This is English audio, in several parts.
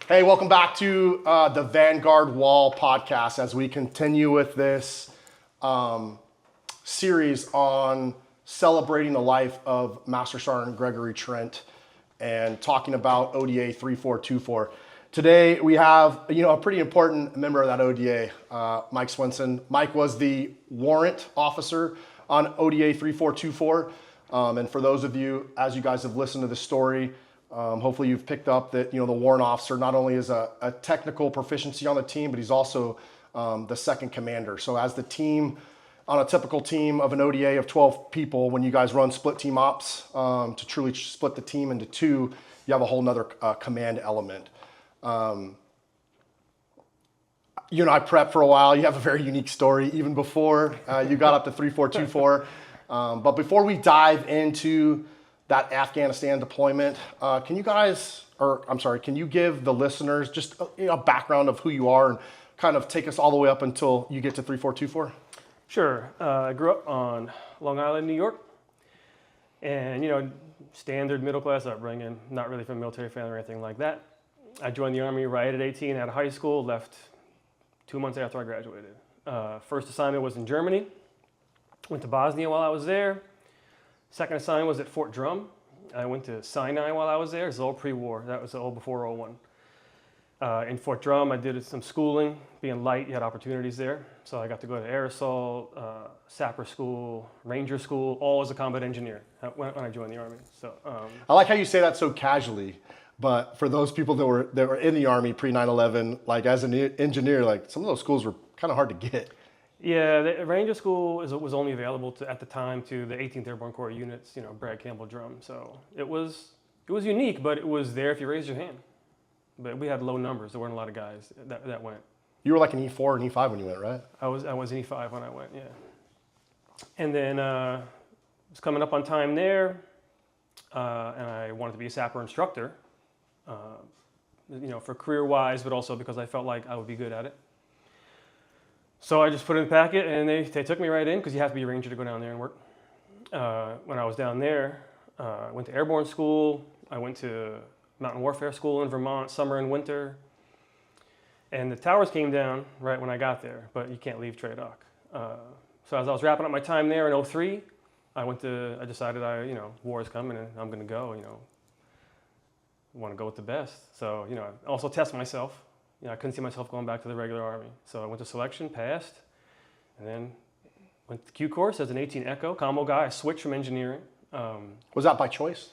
Hey, welcome back to the Vanguard Wall podcast as we continue with this series on celebrating the life of Master Sergeant Gregory Trent and talking about ODA 3424. Today we have a pretty important member of that ODA, Mike Swenson. Mike was the warrant officer on ODA 3424. And for those of you, as you guys have listened to the story, hopefully you've picked up that the warrant officer not only is a technical proficiency on the team, but he's also the second commander. So as the team, on a typical team of an ODA of 12 people, when you guys run split team ops to truly split the team into two, you have a whole nother command element. You and I prepped for a while. You have a very unique story even before you got up to 3424. But before we dive into that Afghanistan deployment, can you give the listeners just a background of who you are and kind of take us all the way up until you get to 3424? Sure. I grew up on Long Island, New York, and standard middle class upbringing, not really from a military family or anything like that. I joined the Army right at 18 out of high school, left 2 months after I graduated. First assignment was in Germany, went to Bosnia while I was there. Second assignment was at Fort Drum. I went to Sinai while I was there. It was all pre-war. That was all before 01. In Fort Drum, I did some schooling. Being light, you had opportunities there. So I got to go to air assault, sapper school, ranger school, all as a combat engineer when I joined the Army. So I like how you say that so casually. But for those people that were in the Army pre 9/11, like as an engineer, like some of those schools were kind of hard to get. Yeah, the Ranger School was only available at the time to the 18th Airborne Corps units, Brad Campbell Drum. So it was unique, but it was there if you raised your hand. But we had low numbers. There weren't a lot of guys that went. You were like an E4 and E5 when you went, right? I was an E5 when I went, yeah. And then was coming up on time there, and I wanted to be a sapper instructor, for career-wise, but also because I felt like I would be good at it. So I just put it in the packet, and they took me right in because you have to be a ranger to go down there and work. When I was down there, I went to airborne school. I went to mountain warfare school in Vermont, summer and winter. And the towers came down right when I got there, but you can't leave TRADOC. So as I was wrapping up my time there in 03, I decided war is coming and I'm going to go, I want to go with the best. So, I also test myself. I couldn't see myself going back to the regular Army. So I went to selection, passed, and then went to the Q course as an 18 Echo combo guy. I switched from engineering. Was that by choice?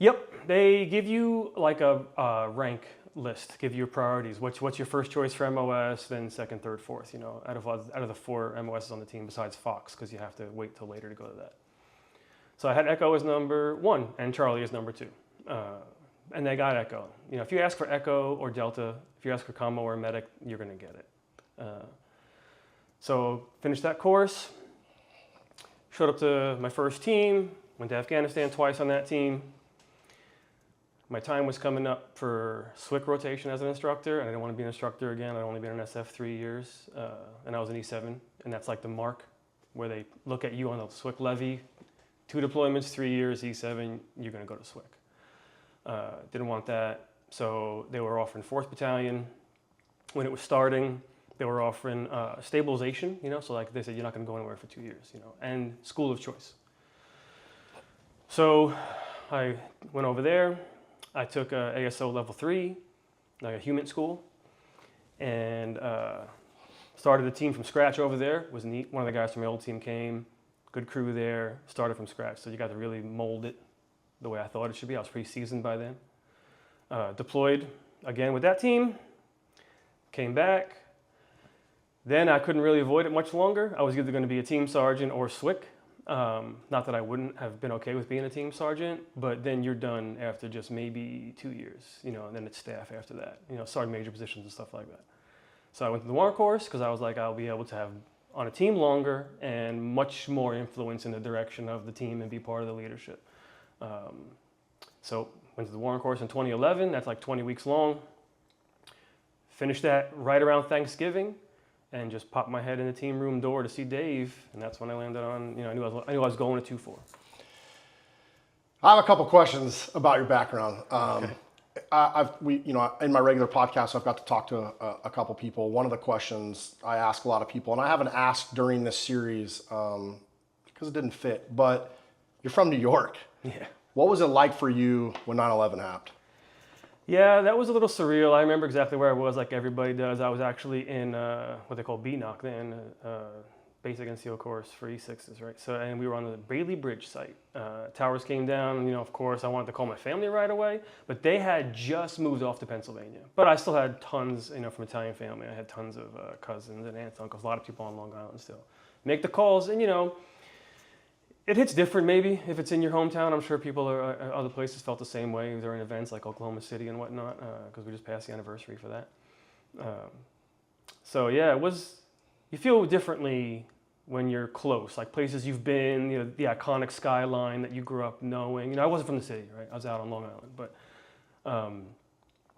Yep. They give you like a rank list, give you priorities. What's your first choice for MOS, then second, third, fourth, out of the 4 MOSs on the team besides Fox, because you have to wait till later to go to that. So I had Echo as number 1 and Charlie as number 2. And they got Echo. If you ask for Echo or Delta, if you ask for Combo or Medic, you're going to get it. So finished that course, showed up to my first team, went to Afghanistan twice on that team. My time was coming up for SWIC rotation as an instructor, and I didn't want to be an instructor again. I'd only been an SF 3 years, and I was an E7, and that's like the mark where they look at you on the SWIC levy. 2 deployments, 3 years, E7, you're going to go to SWIC. Didn't want that, so they were offering 4th Battalion. When it was starting, they were offering stabilization, so like they said, you're not going to go anywhere for 2 years, and school of choice. So I went over there. I took ASO level 3, like a human school, and started the team from scratch over there. It was neat. One of the guys from my old team came, good crew there, started from scratch, so you got to really mold it the way I thought it should be. I was pretty seasoned by then. Deployed again with that team, came back. Then I couldn't really avoid it much longer. I was either going to be a team sergeant or SWIC. Not that I wouldn't have been okay with being a team sergeant, but then you're done after just maybe 2 years, and then it's staff after that, sergeant major positions and stuff like that. So I went to the warrant course because I was like, I'll be able to have on a team longer and much more influence in the direction of the team and be part of the leadership. So went to the warrant course in 2011. That's like 20 weeks long. Finished that right around Thanksgiving and just popped my head in the team room door to see Dave. And that's when I landed on, I knew I was going to 2-4. I have a couple questions about your background. Okay. in my regular podcast, I've got to talk to a couple people. One of the questions I ask a lot of people, and I haven't asked during this series because it didn't fit, but you're from New York. Yeah. What was it like for you when 9/11 happened? Yeah, that was a little surreal. I remember exactly where I was, like everybody does. I was actually in what they call BNOC then, Basic NCO course for E6s, right? So, and we were on the Bailey Bridge site. Towers came down, of course, I wanted to call my family right away, but they had just moved off to Pennsylvania. But I still had tons, from Italian family. I had tons of cousins and aunts, uncles, a lot of people on Long Island still. Make the calls, and it hits different maybe if it's in your hometown. I'm sure people other places felt the same way during events like Oklahoma City and whatnot, because we just passed the anniversary for that. So yeah, you feel differently when you're close, like places you've been, the iconic skyline that you grew up knowing. I wasn't from the city, right? I was out on Long Island, but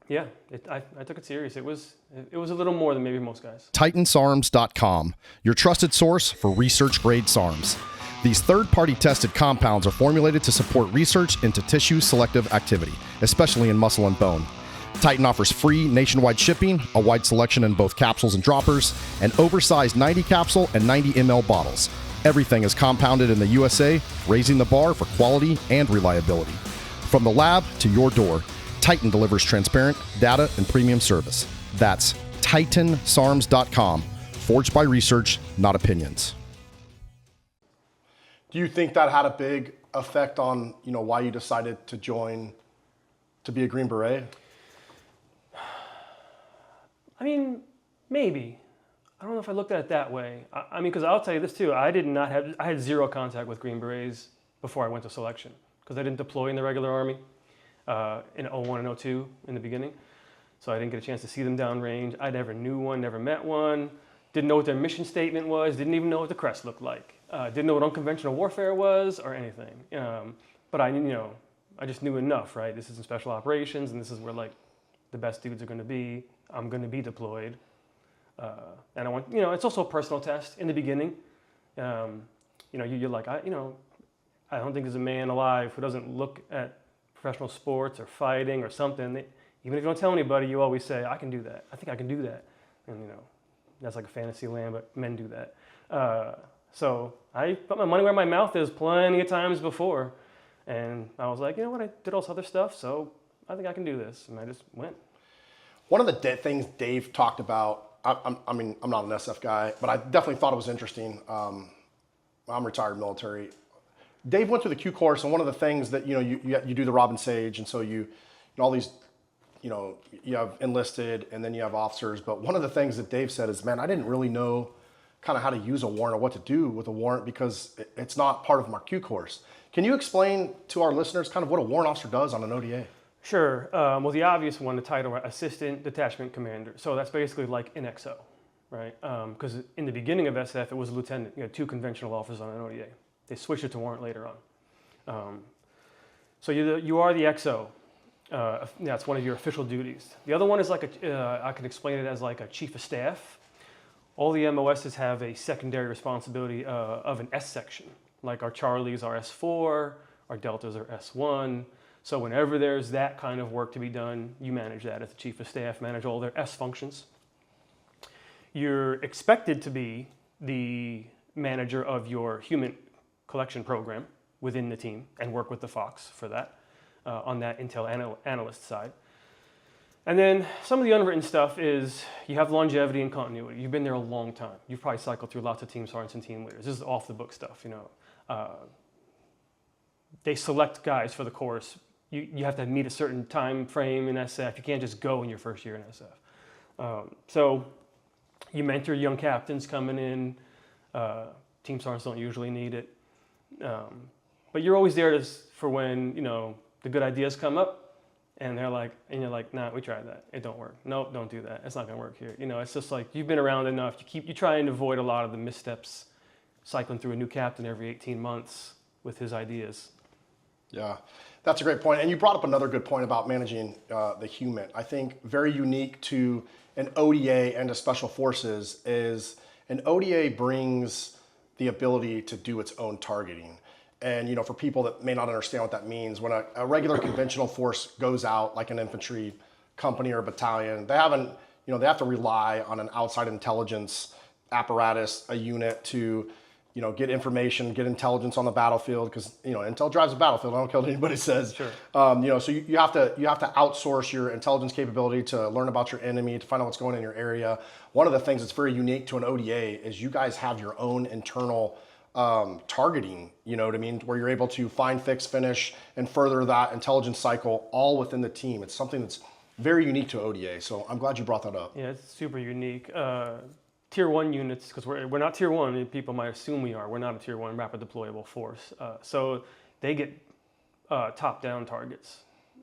yeah, I took it serious. It was a little more than maybe most guys. TitansArms.com, your trusted source for research-grade SARMs. These third-party tested compounds are formulated to support research into tissue selective activity, especially in muscle and bone. Titan offers free nationwide shipping, a wide selection in both capsules and droppers, and oversized 90 capsule and 90 ml bottles. Everything is compounded in the USA, raising the bar for quality and reliability. From the lab to your door, Titan delivers transparent data and premium service. That's TitansArms.com, forged by research, not opinions. Do you think that had a big effect on, why you decided to join, to be a Green Beret? I mean, maybe. I don't know if I looked at it that way. I mean, because I'll tell you this too. I had zero contact with Green Berets before I went to selection, because I didn't deploy in the regular Army in 01 and 02 in the beginning. So I didn't get a chance to see them downrange. I never knew one, never met one. Didn't know what their mission statement was. Didn't even know what the crest looked like. Didn't know what unconventional warfare was or anything. But I just knew enough, right? This is in special operations, and this is where the best dudes are going to be. I'm going to be deployed. And I want, it's also a personal test in the beginning. You're like, I don't think there's a man alive who doesn't look at professional sports or fighting or something. Even if you don't tell anybody, you always say, I can do that. I think I can do that. And, that's like a fantasy land, but men do that. So I put my money where my mouth is plenty of times before. And I was like, you know what, I did all this other stuff, so I think I can do this. And I just went. One of the things Dave talked about, I'm not an SF guy, but I definitely thought it was interesting. I'm retired military. Dave went through the Q course, and one of the things that, you do the Robin Sage, and so all these, you have enlisted and then you have officers. But one of the things that Dave said is, man, I didn't really know kind of how to use a warrant or what to do with a warrant because it's not part of my Q course. Can you explain to our listeners kind of what a warrant officer does on an ODA? Sure. Well, the obvious one, the title, Assistant Detachment Commander. So that's basically like an XO, right? Because in the beginning of SF, it was a lieutenant. You had 2 conventional officers on an ODA. They switched it to warrant later on. So you are the XO. That's one of your official duties. The other one is I can explain it as like a chief of staff. All the MOSs have a secondary responsibility of an S section. Like our Charlies are S4, our Deltas are S1. So whenever there's that kind of work to be done, you manage that as the chief of staff, manage all their S functions. You're expected to be the manager of your human collection program within the team and work with the Fox for that, on that intel analyst side. And then some of the unwritten stuff is you have longevity and continuity. You've been there a long time. You've probably cycled through lots of team sergeants and team leaders. This is off the book stuff, They select guys for the course. You have to meet a certain time frame in SF. You can't just go in your first year in SF. So you mentor young captains coming in. Team sergeants don't usually need it. But you're always there for when, the good ideas come up. And you're like, nah, we tried that. It don't work. Nope, don't do that. It's not gonna work here. It's just like you've been around enough. You try and avoid a lot of the missteps, cycling through a new captain every 18 months with his ideas. Yeah, that's a great point. And you brought up another good point about managing the human. I think very unique to an ODA and to Special Forces is an ODA brings the ability to do its own targeting. And for people that may not understand what that means, when a regular conventional force goes out, like an infantry company or battalion, they have to rely on an outside intelligence apparatus, a unit to get information, get intelligence on the battlefield, because intel drives the battlefield. I don't care what anybody says. Sure. So you have to outsource your intelligence capability to learn about your enemy, to find out what's going on in your area. One of the things that's very unique to an ODA is you guys have your own internal targeting. You know what I mean? Where you're able to find, fix, finish, and further that intelligence cycle all within the team. It's something that's very unique to ODA. So I'm glad you brought that up. Yeah, it's super unique. Tier 1 units, because we're not Tier 1, people might assume we are. We're not a Tier 1 rapid deployable force. So they get top-down targets,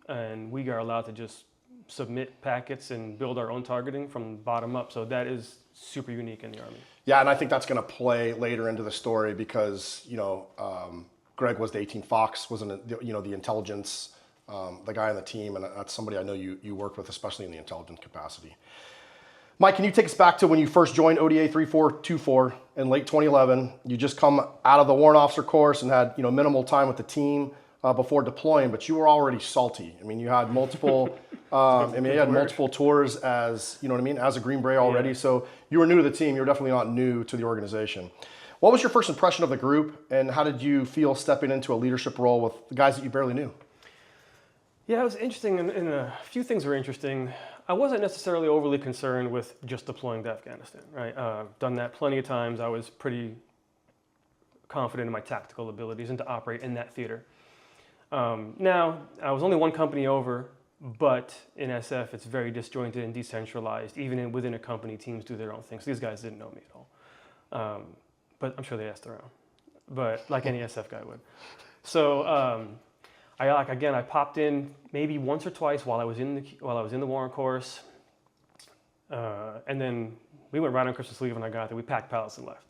and we are allowed to just submit packets and build our own targeting from bottom up. So that is super unique in the Army. Yeah, and I think that's going to play later into the story because, Greg was the 18 Fox, wasn't the intelligence, the guy on the team, and that's somebody I know you worked with, especially in the intelligence capacity. Mike, can you take us back to when you first joined ODA 3424 in late 2011? You just come out of the warrant officer course and had minimal time with the team before deploying, but you were already salty. I mean, you had multiple, multiple tours as as a Green Beret already. Yeah. So you were new to the team. You're definitely not new to the organization. What was your first impression of the group, and how did you feel stepping into a leadership role with the guys that you barely knew? Yeah, it was interesting, and a few things were interesting. I wasn't necessarily overly concerned with just deploying to Afghanistan, right? Done that plenty of times. I was pretty confident in my tactical abilities and to operate in that theater. Now, I was only one company over, but in SF, it's very disjointed and decentralized. Even within a company, teams do their own things. These guys didn't know me at all. But I'm sure they asked around, but like any SF guy would. So, I popped in maybe once or twice while I was in the warrant course, and then we went right on Christmas leave when I got there. We packed pallets and left.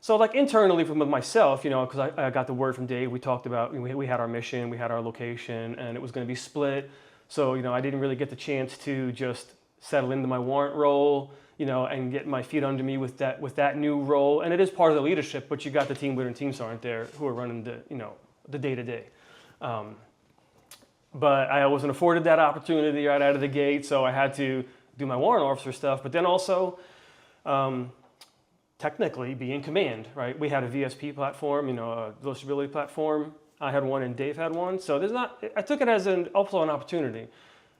So internally from myself, because I got the word from Dave, we talked about, we had our mission, we had our location, and it was going to be split. So I didn't really get the chance to just settle into my warrant role, and get my feet under me with that new role. And it is part of the leadership, but you got the team leader and team sergeant there who are running the day to day. But I wasn't afforded that opportunity right out of the gate, so I had to do my warrant officer stuff, but then also technically be in command, right? We had a VSP platform, a village stability platform. I had one and Dave had one, so I took it as also an opportunity.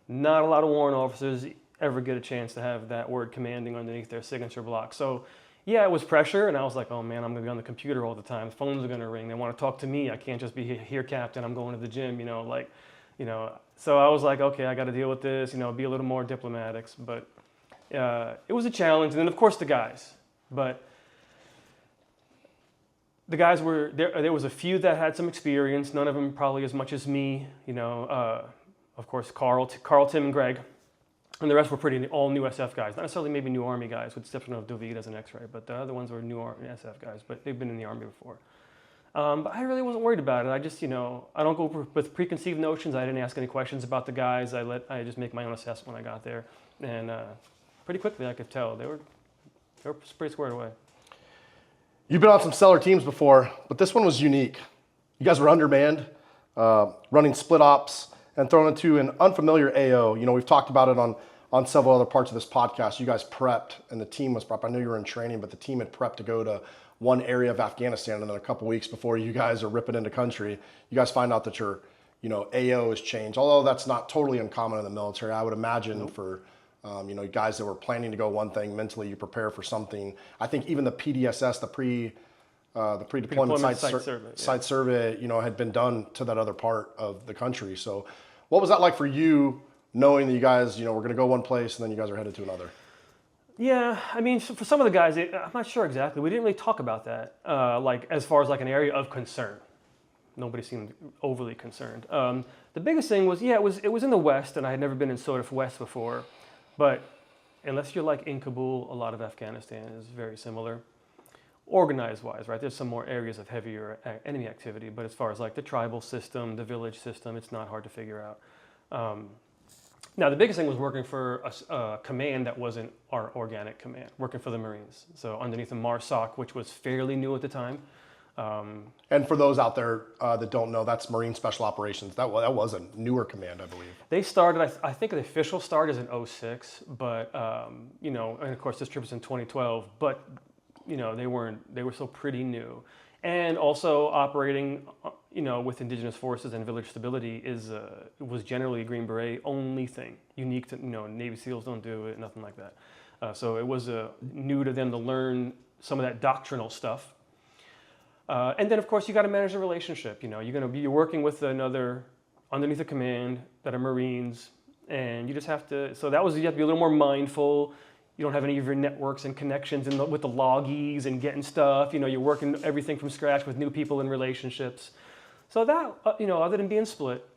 Not a lot of warrant officers ever get a chance to have that word commanding underneath their signature block. So yeah, it was pressure, and I was like, oh man, I'm gonna be on the computer all the time. The phones are gonna ring. They want to talk to me. I can't just be here, Captain. I'm going to the gym, So I was like, okay, I got to deal with this, be a little more diplomatic. But it was a challenge. And then of course the guys. But the guys were there. There was a few that had some experience. None of them probably as much as me. Of course, Carl, Tim, and Greg. And the rest were all new SF guys, not necessarily maybe new Army guys, with the exception of David as an X-ray, but the other ones were new SF guys, but they've been in the Army before. But I really wasn't worried about it. I just, I don't go with preconceived notions. I didn't ask any questions about the guys. I just make my own assessment when I got there, and pretty quickly I could tell they were pretty squared away. You've been on some stellar teams before, but this one was unique. You guys were undermanned, running split ops, and thrown into an unfamiliar AO. We've talked about it on several other parts of this podcast. You guys prepped, and the team was prepped. I know you were in training, but the team had prepped to go to one area of Afghanistan, and then a couple weeks before you guys are ripping into country, you guys find out that your AO has changed. Although that's not totally uncommon in the military, I would imagine for guys that were planning to go one thing, mentally you prepare for something. I think even the PDSS, the pre-deployment site survey, had been done to that other part of the country. So what was that like for you, knowing that you guys, were going to go one place and then you guys are headed to another? Yeah, I mean, for some of the guys, I'm not sure exactly. We didn't really talk about that, as far as an area of concern. Nobody seemed overly concerned. The biggest thing was, it was in the West, and I had never been in sort of West before. But unless you're in Kabul, a lot of Afghanistan is very similar. Organized-wise, right? There's some more areas of heavier enemy activity, but as far as the tribal system, the village system, it's not hard to figure out. Now, the biggest thing was working for a command that wasn't our organic command, working for the Marines. So underneath the MARSOC, which was fairly new at the time, And for those out there that don't know, that's Marine Special Operations. That was a newer command, I believe. They started, I think the official start is in 06, but, you know, and of course this trip was in 2012, but, you know, they were still pretty new. And also operating, you know, with indigenous forces and village stability was generally a Green Beret only thing, unique to, you know, Navy SEALs don't do it, nothing like that. So it was new to them to learn some of that doctrinal stuff. And then of course you got to manage the relationship. You know, you're working with another underneath a command that are Marines, and you just have to. So you have to be a little more mindful. You don't have any of your networks and connections with the loggies and getting stuff. You know, you're working everything from scratch with new people and relationships. So that, you know, other than being split,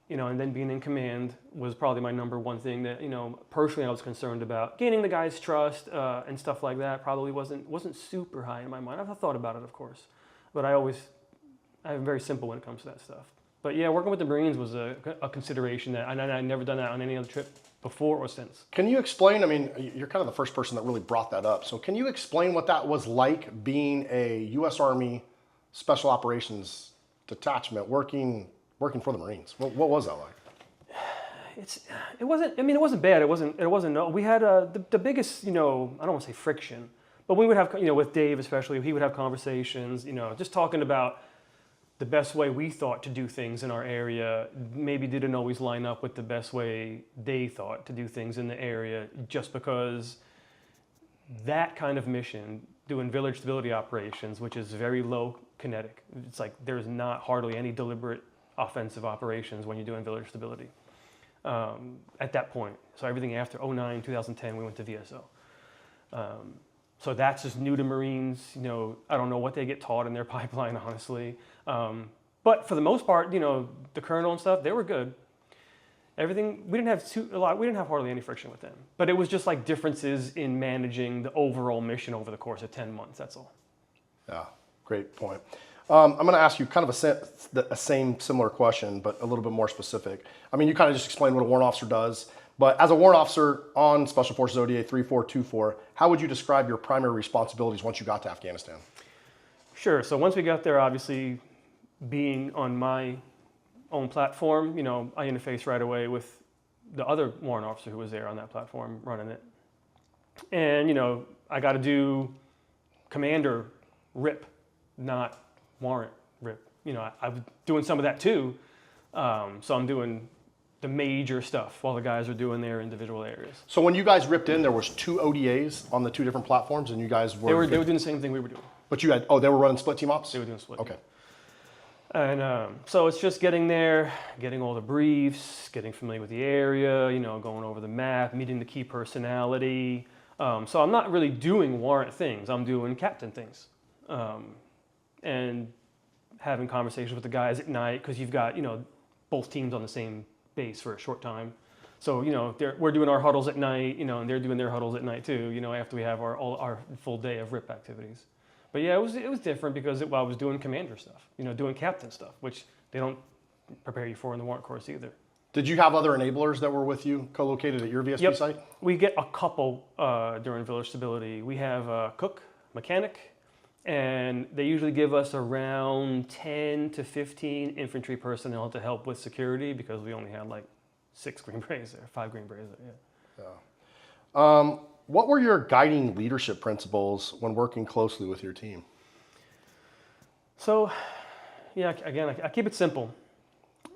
you know, and then being in command was probably my number one thing that, you know, personally I was concerned about. Gaining the guy's trust and stuff like that probably wasn't super high in my mind. I've thought about it, of course, but I'm very simple when it comes to that stuff. But yeah, working with the Marines was a consideration that I'd never done that on any other trip before or since. Can you explain, I mean, you're kind of the first person that really brought that up. So can you explain what that was like being a U.S. Army Special Operations detachment working for the Marines? What was that like? It wasn't bad. It wasn't no. We had the biggest, you know, I don't want to say friction, but we would have, you know, with Dave especially, he would have conversations, you know, just talking about the best way we thought to do things in our area maybe didn't always line up with the best way they thought to do things in the area, just because that kind of mission, doing village stability operations, which is very low kinetic. It's like there's not hardly any deliberate offensive operations when you're doing village stability at that point. So everything after 09, 2010, we went to VSO. So that's just new to Marines. You know, I don't know what they get taught in their pipeline, honestly. But for the most part, you know, the colonel and stuff, they were good. Everything, we didn't have hardly any friction with them. But it was just like differences in managing the overall mission over the course of 10 months, that's all. Yeah, great point. I'm going to ask you kind of a similar question, but a little bit more specific. I mean, you kind of just explained what a warrant officer does, but as a warrant officer on Special Forces ODA 3424, how would you describe your primary responsibilities once you got to Afghanistan? Sure, so once we got there, obviously, being on my own platform, you know, I interfaced right away with the other warrant officer who was there on that platform running it. And, you know, I got to do commander RIP, not warrant RIP. You know, I was doing some of that too. So I'm doing the major stuff while the guys are doing their individual areas. So when you guys ripped in, there was 2 ODAs on the 2 different platforms, and you guys were... They were doing the same thing we were doing. But you had, they were running split team ops? They were doing split. Okay. And so it's just getting there, getting all the briefs, getting familiar with the area, you know, going over the map, meeting the key personality. So I'm not really doing warrant things. I'm doing captain things. And having conversations with the guys at night, because you've got, you know, both teams on the same base for a short time. So, you know, we're doing our huddles at night, you know, and they're doing their huddles at night too, you know, after we have our full day of RIP activities. But yeah, it was different because I was doing commander stuff, you know, doing captain stuff, which they don't prepare you for in the warrant course either. Did you have other enablers that were with you, co-located at your VSP site? We get a couple during village stability. We have a cook, mechanic, and they usually give us around 10 to 15 infantry personnel to help with security because we only had like 6 Green Berets there, 5 Green Berets there, yeah. What were your guiding leadership principles when working closely with your team? So, yeah, again, I keep it simple.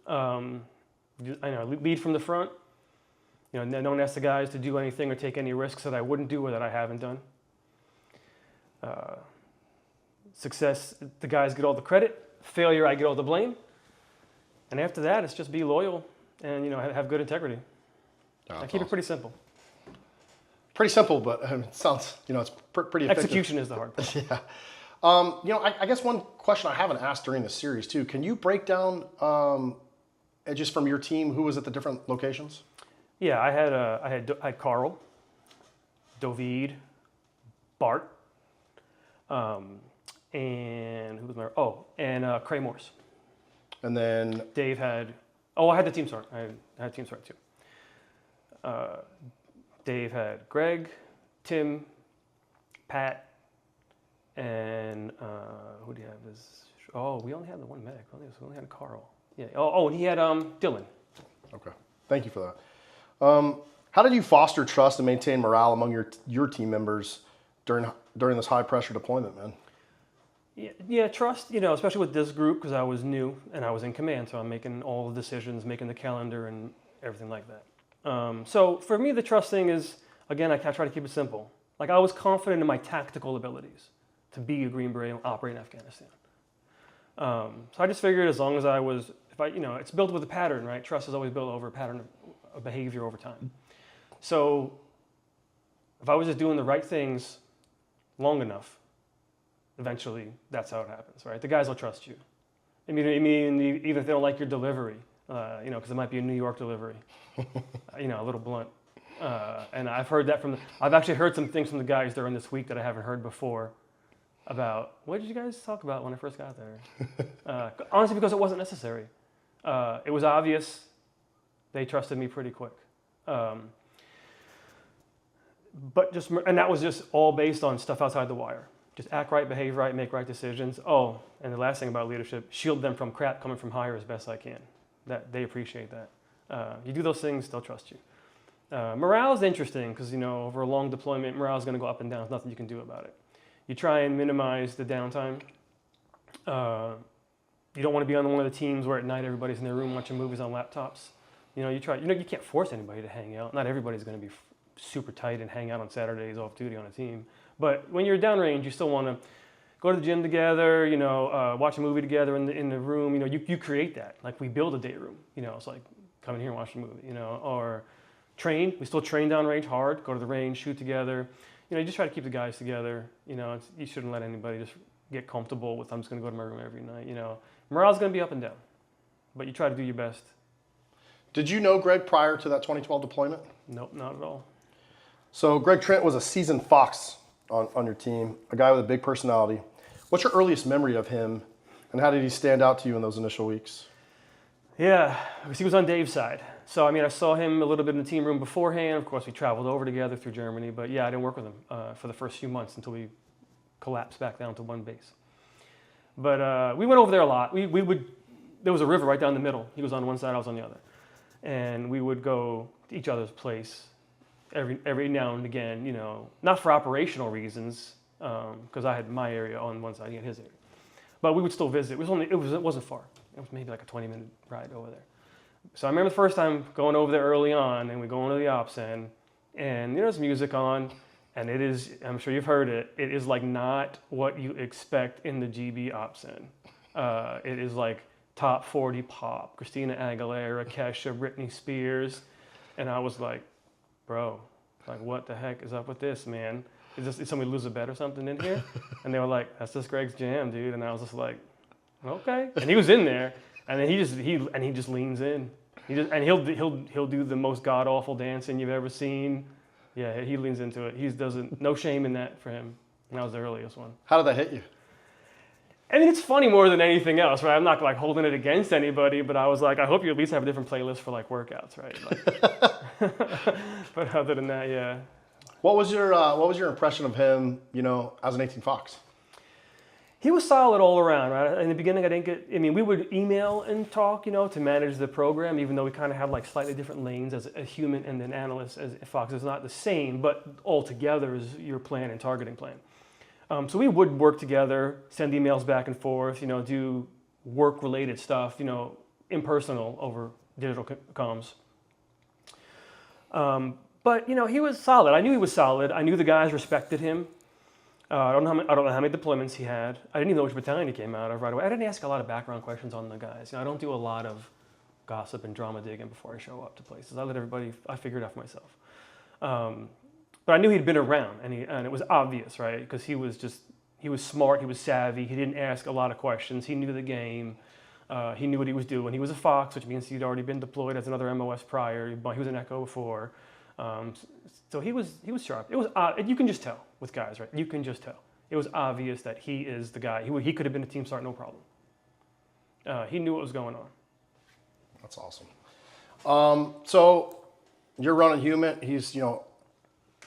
I know, lead from the front. You know, don't ask the guys to do anything or take any risks that I wouldn't do or that I haven't done. Success, the guys get all the credit. Failure, I get all the blame. And after that, it's just be loyal and, you know, have good integrity. I keep it pretty simple. Pretty simple, but it sounds, you know, it's pretty effective. Execution is the hard part. Yeah. You know, I guess one question I haven't asked during the series too, can you break down just from your team, who was at the different locations? Yeah, I had Carl, Dovid, Bart, and who was my, and Cray Morse. And then Dave had, I had the team start. I had team start too. Dave had Greg, Tim, Pat, and who do you have? We only had the one medic. We only had Carl. Yeah. Oh, and he had Dylan. Okay. Thank you for that. How did you foster trust and maintain morale among your team members during this high pressure deployment, man? Yeah, trust, especially with this group, because I was new and I was in command, so I'm making all the decisions, making the calendar and everything like that. So for me, the trust thing is, again, I try to keep it simple. Like, I was confident in my tactical abilities to be a Green Beret and operate in Afghanistan. So I just figured as long as I was, it's built with a pattern, right? Trust is always built over a pattern of behavior over time. So if I was just doing the right things long enough, eventually that's how it happens, right? The guys will trust you. I mean, even if they don't like your delivery, because it might be a New York delivery, a little blunt. And I've heard that I've actually heard some things from the guys during this week that I haven't heard before about, what did you guys talk about when I first got there? Honestly, because it wasn't necessary. It was obvious. They trusted me pretty quick. And that was just all based on stuff outside the wire. Just act right, behave right, make right decisions. Oh, and the last thing about leadership, shield them from crap coming from higher as best I can. That they appreciate that. You do those things, they'll trust you. Morale is interesting because, over a long deployment, morale is going to go up and down. There's nothing you can do about it. You try and minimize the downtime. You don't want to be on one of the teams where at night everybody's in their room watching movies on laptops. You can't force anybody to hang out. Not everybody's going to be super tight and hang out on Saturdays off duty on a team. But when you're downrange, you still want to go to the gym together, watch a movie together in the room. You create that. Like, we build a day room. It's like, come in here and watch a movie, or train. We still train downrange hard, go to the range, shoot together. You just try to keep the guys together. You shouldn't let anybody just get comfortable with, I'm just going to go to my room every night. Morale's going to be up and down, but you try to do your best. Did you know Greg prior to that 2012 deployment? Nope, not at all. So Greg Trent was a seasoned Fox on your team, a guy with a big personality. What's your earliest memory of him, and how did he stand out to you in those initial weeks? Yeah, because he was on Dave's side. So, I saw him a little bit in the team room beforehand. Of course, we traveled over together through Germany. But yeah, I didn't work with him for the first few months until we collapsed back down to one base. But we went over there a lot. There was a river right down the middle. He was on one side, I was on the other. And we would go to each other's place every now and again, not for operational reasons, because I had my area on one side, he had his area. But we would still visit. It wasn't far. It was maybe like a 20-minute ride over there. So I remember the first time going over there early on, and we go into the ops end, and there's music on, and it is, I'm sure you've heard it, it is like not what you expect in the GB ops end. It is like top 40 pop, Christina Aguilera, Kesha, Britney Spears, and I was like, bro, like, what the heck is up with this, man? Did somebody lose a bet or something in here? And they were like, that's just Greg's jam, dude. And I was just like, okay. And he was in there, and then he just leans in. He'll do the most god awful dancing you've ever seen. Yeah, he leans into it. No shame in that for him. And that was the earliest one. How did that hit you? It's funny more than anything else, right? I'm not like holding it against anybody, but I was like, I hope you at least have a different playlist for like workouts, right? Like, but other than that, yeah. What was your impression of him, as an 18 Fox? He was solid all around, right? In the beginning, we would email and talk, to manage the program, even though we kind of have like slightly different lanes as a human and an analyst as Fox is not the same, but all together is your plan and targeting plan. So we would work together, send emails back and forth, do work-related stuff, impersonal over digital comms. But he was solid. I knew he was solid. I knew the guys respected him. I don't know how many deployments he had. I didn't even know which battalion he came out of right away. I didn't ask a lot of background questions on the guys. I don't do a lot of gossip and drama digging before I show up to places. I figure it out for myself. But I knew he'd been around, and it was obvious, right? Because he was smart, he was savvy. He didn't ask a lot of questions. He knew the game. He knew what he was doing. He was a Fox, which means he'd already been deployed as another MOS prior. He was an Echo before. So he was sharp. It was you can just tell with guys, right? You can just tell. It was obvious that he is the guy. He could have been a team start, no problem. He knew what was going on. That's awesome. So you're running human. He's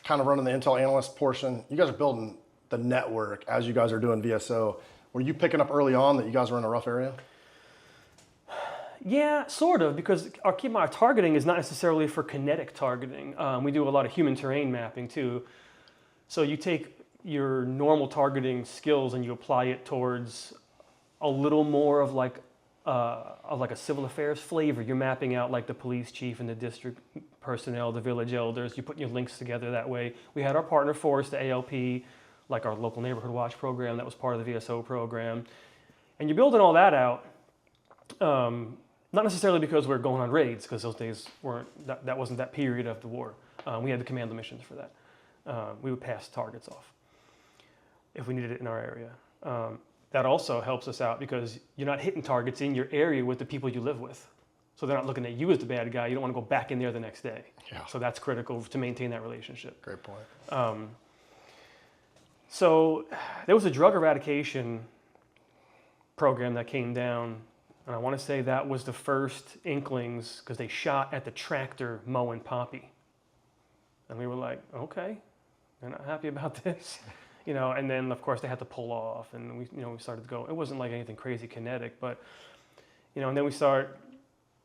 kind of running the intel analyst portion. You guys are building the network as you guys are doing VSO? Were you picking up early on that you guys were in a rough area? Yeah, sort of, because our targeting is not necessarily for kinetic targeting. We do a lot of human terrain mapping too. So you take your normal targeting skills and you apply it towards a little more of like a civil affairs flavor. You're mapping out like the police chief and the district personnel, the village elders. You put your links together that way. We had our partner force, the ALP, like our local neighborhood watch program that was part of the VSO program. And you're building all that out. Not necessarily because we're going on raids, because those days that wasn't that period of the war. We had the commando missions for that. We would pass targets off if we needed it in our area. That also helps us out because you're not hitting targets in your area with the people you live with. So they're not looking at you as the bad guy. You don't want to go back in there the next day. Yeah. So that's critical to maintain that relationship. Great point. So there was a drug eradication program that came down, and I want to say that was the first inklings because they shot at the tractor mowing poppy. And we were like, okay, they're not happy about this. And then of course they had to pull off, and we started to go. It wasn't like anything crazy kinetic, but and then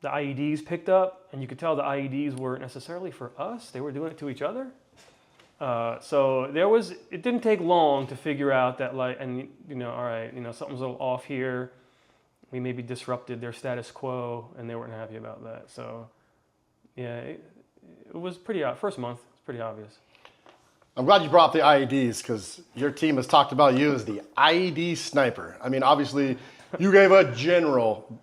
the IEDs picked up, and you could tell the IEDs weren't necessarily for us. They were doing it to each other. So it didn't take long to figure out that all right, something's a little off here. We maybe disrupted their status quo, and they weren't happy about that. So yeah, it was pretty, first month, it's pretty obvious. I'm glad you brought up the IEDs because your team has talked about you as the IED sniper. I mean, obviously, you gave a general,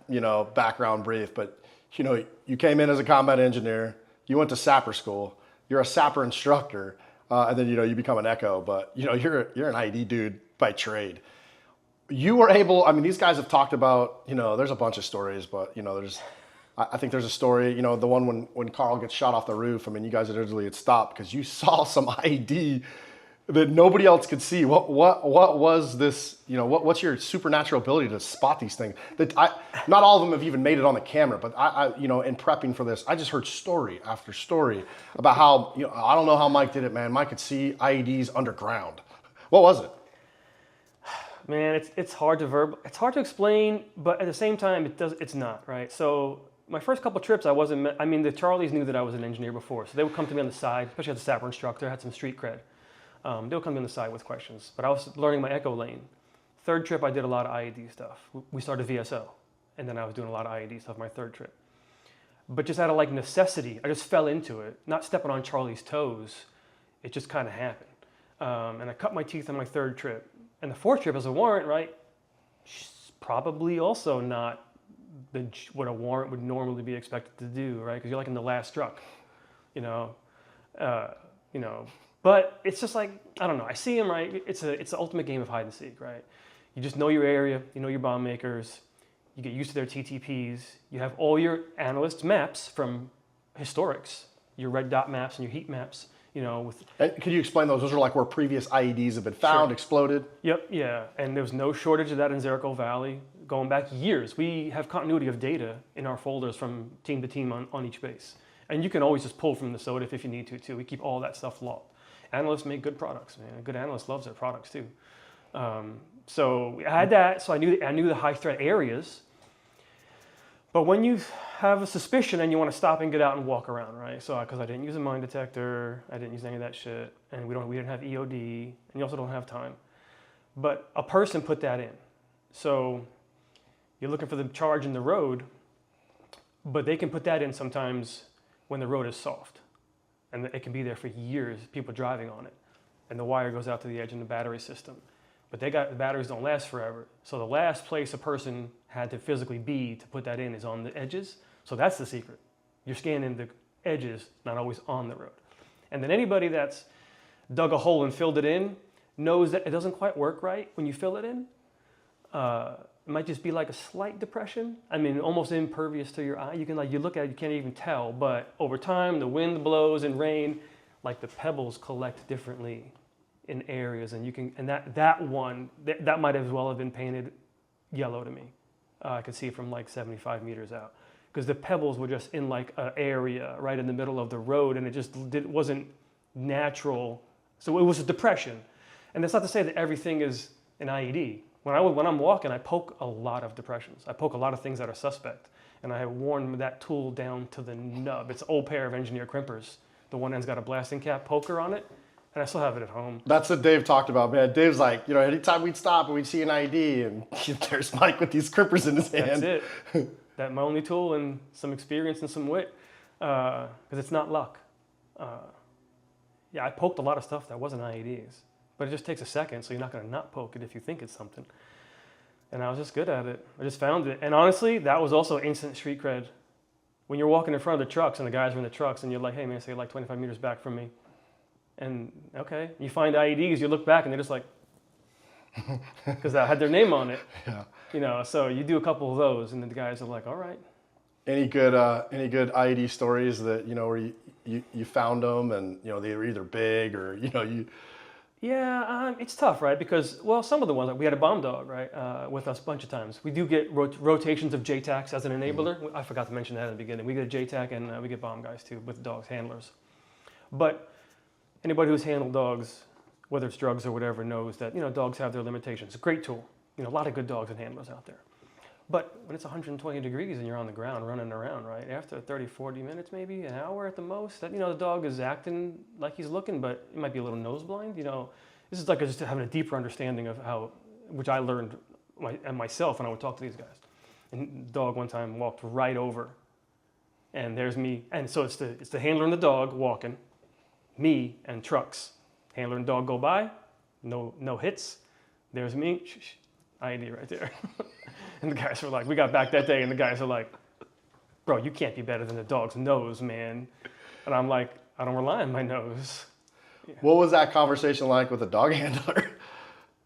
background brief, but you came in as a combat engineer. You went to sapper school. You're a sapper instructor, and then you become an echo. But you're an IED dude by trade. You were able. I mean, these guys have talked about. There's a bunch of stories, but I think there's a story, the one when Carl gets shot off the roof. I mean, you guys originally had stopped because you saw some IED that nobody else could see. What was this? What's your supernatural ability to spot these things? Not all of them have even made it on the camera, but I in prepping for this, I just heard story after story about how I don't know how Mike did it, man. Mike could see IEDs underground. What was it? Man, it's hard to explain, but at the same time, it's not, right? So my first couple trips, the Charlies knew that I was an engineer before, so they would come to me on the side, especially as a sapper instructor. I had some street cred. They would come to me on the side with questions, but I was learning my echo lane. Third trip, I did a lot of IED stuff. We started VSO, and then I was doing a lot of IED stuff my third trip. But just out of necessity, I just fell into it, not stepping on Charlie's toes. It just kind of happened. And I cut my teeth on my third trip. And the fourth trip as a warrant, right, probably also not what a warrant would normally be expected to do, right? Because you're like in the last truck, But it's just like, I don't know. I see him, right? It's the ultimate game of hide and seek, right? You just know your area, you know your bomb makers, you get used to their TTPs, you have all your analysts' maps from historics, your red dot maps and your heat maps. And could you explain those? Those are like where previous IEDs have been found, exploded? Yep, yeah. And there's no shortage of that in Zerko Valley. Going back years, we have continuity of data in our folders from team to team on each base. And you can always just pull from the SOTIF if you need to, too. We keep all that stuff logged. Analysts make good products, man. A good analyst loves their products, too. So I had that, so I knew the high threat areas. But when you have a suspicion and you want to stop and get out and walk around, right? So because I didn't use a mine detector, I didn't use any of that shit, and we didn't have EOD, and you also don't have time. But a person put that in. So you're looking for the charge in the road, but they can put that in sometimes when the road is soft. And it can be there for years, people driving on it. And the wire goes out to the edge in the battery system. But the batteries don't last forever. So the last place a person had to physically be to put that in is on the edges. So that's the secret. You're scanning the edges, not always on the road. And then anybody that's dug a hole and filled it in knows that it doesn't quite work right when you fill it in. It might just be like a slight depression. I mean, almost impervious to your eye. You look at it, you can't even tell. But over time, the wind blows and rain, like the pebbles collect differently in areas, and that might as well have been painted yellow to me. I could see from like 75 meters out because the pebbles were just in like an area right in the middle of the road, and it wasn't natural. So it was a depression, And that's not to say that everything is an IED. When I'm walking, I poke a lot of depressions. I poke a lot of things that are suspect. And I have worn that tool down to the nub. It's an old pair of engineer crimpers. The one end's got a blasting cap poker on it, and I still have it at home. That's what Dave talked about, man. Dave's like, anytime we'd stop and we'd see an ID, and there's Mike with these crimpers in his hand. That's it. That's my only tool, and some experience and some wit, because it's not luck. I poked a lot of stuff that wasn't IEDs, but it just takes a second, so you're not going to not poke it if you think it's something. And I was just good at it. I just found it. And honestly, that was also instant street cred. When you're walking in front of the trucks and the guys are in the trucks and you're like, hey man, say like 25 meters back from me. And okay, you find IEDs, you look back and they're just like, because that had their name on it. Yeah. So you do a couple of those and then the guys are like, all right. Any good IED stories that, where you found them and, they were either big or, you... Yeah, it's tough, right? Because, some of the ones, like we had a bomb dog, right, with us a bunch of times. We do get rotations of JTACs as an enabler. I forgot to mention that in the beginning. We get a JTAC and we get bomb guys too with dogs, handlers. But anybody who's handled dogs, whether it's drugs or whatever, knows that, dogs have their limitations. It's a great tool. A lot of good dogs and handlers out there. But when it's 120 degrees and you're on the ground running around, right, after 30, 40 minutes, maybe an hour at the most, that, the dog is acting like he's looking, but it might be a little nose blind. This is like just having a deeper understanding of how, which I learned myself when I would talk to these guys. And the dog one time walked right over, and there's me. And so it's the handler and the dog walking, me and trucks. Handler and dog go by, no hits. There's me, IED right there. And the guys were like, we got back that day, and the guys are like, bro, you can't be better than the dog's nose, man. And I'm like, I don't rely on my nose. Yeah. What was that conversation like with the dog handler?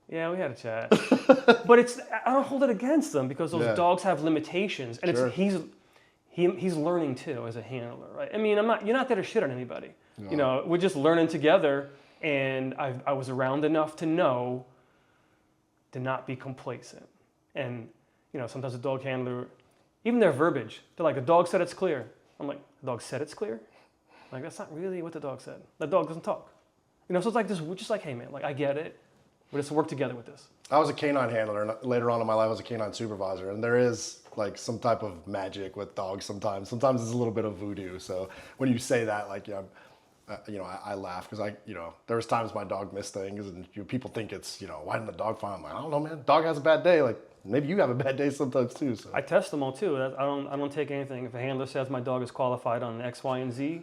Yeah, we had a chat. But I don't hold it against them because those dogs have limitations, and Sure. he's learning too as a handler, right? I mean, you're not there to shit on anybody. No. We're just learning together, and I was around enough to know to not be complacent. And sometimes the dog handler, even their verbiage, they're like, the dog said it's clear. I'm like, the dog said it's clear? Like, that's not really what the dog said. The dog doesn't talk. So it's like this, we're just like, hey man, like I get it. But it's to work together with this. I was a canine handler, and later on in my life I was a canine supervisor, and there is like some type of magic with dogs sometimes. Sometimes it's a little bit of voodoo. So when you say that, like, I laugh because there was times my dog missed things, and people think it's, why didn't the dog find? I'm like, I don't know, man. Dog has a bad day. Like, maybe you have a bad day sometimes too. So I test them all too. I don't take anything. If a handler says my dog is qualified on X, Y, and Z,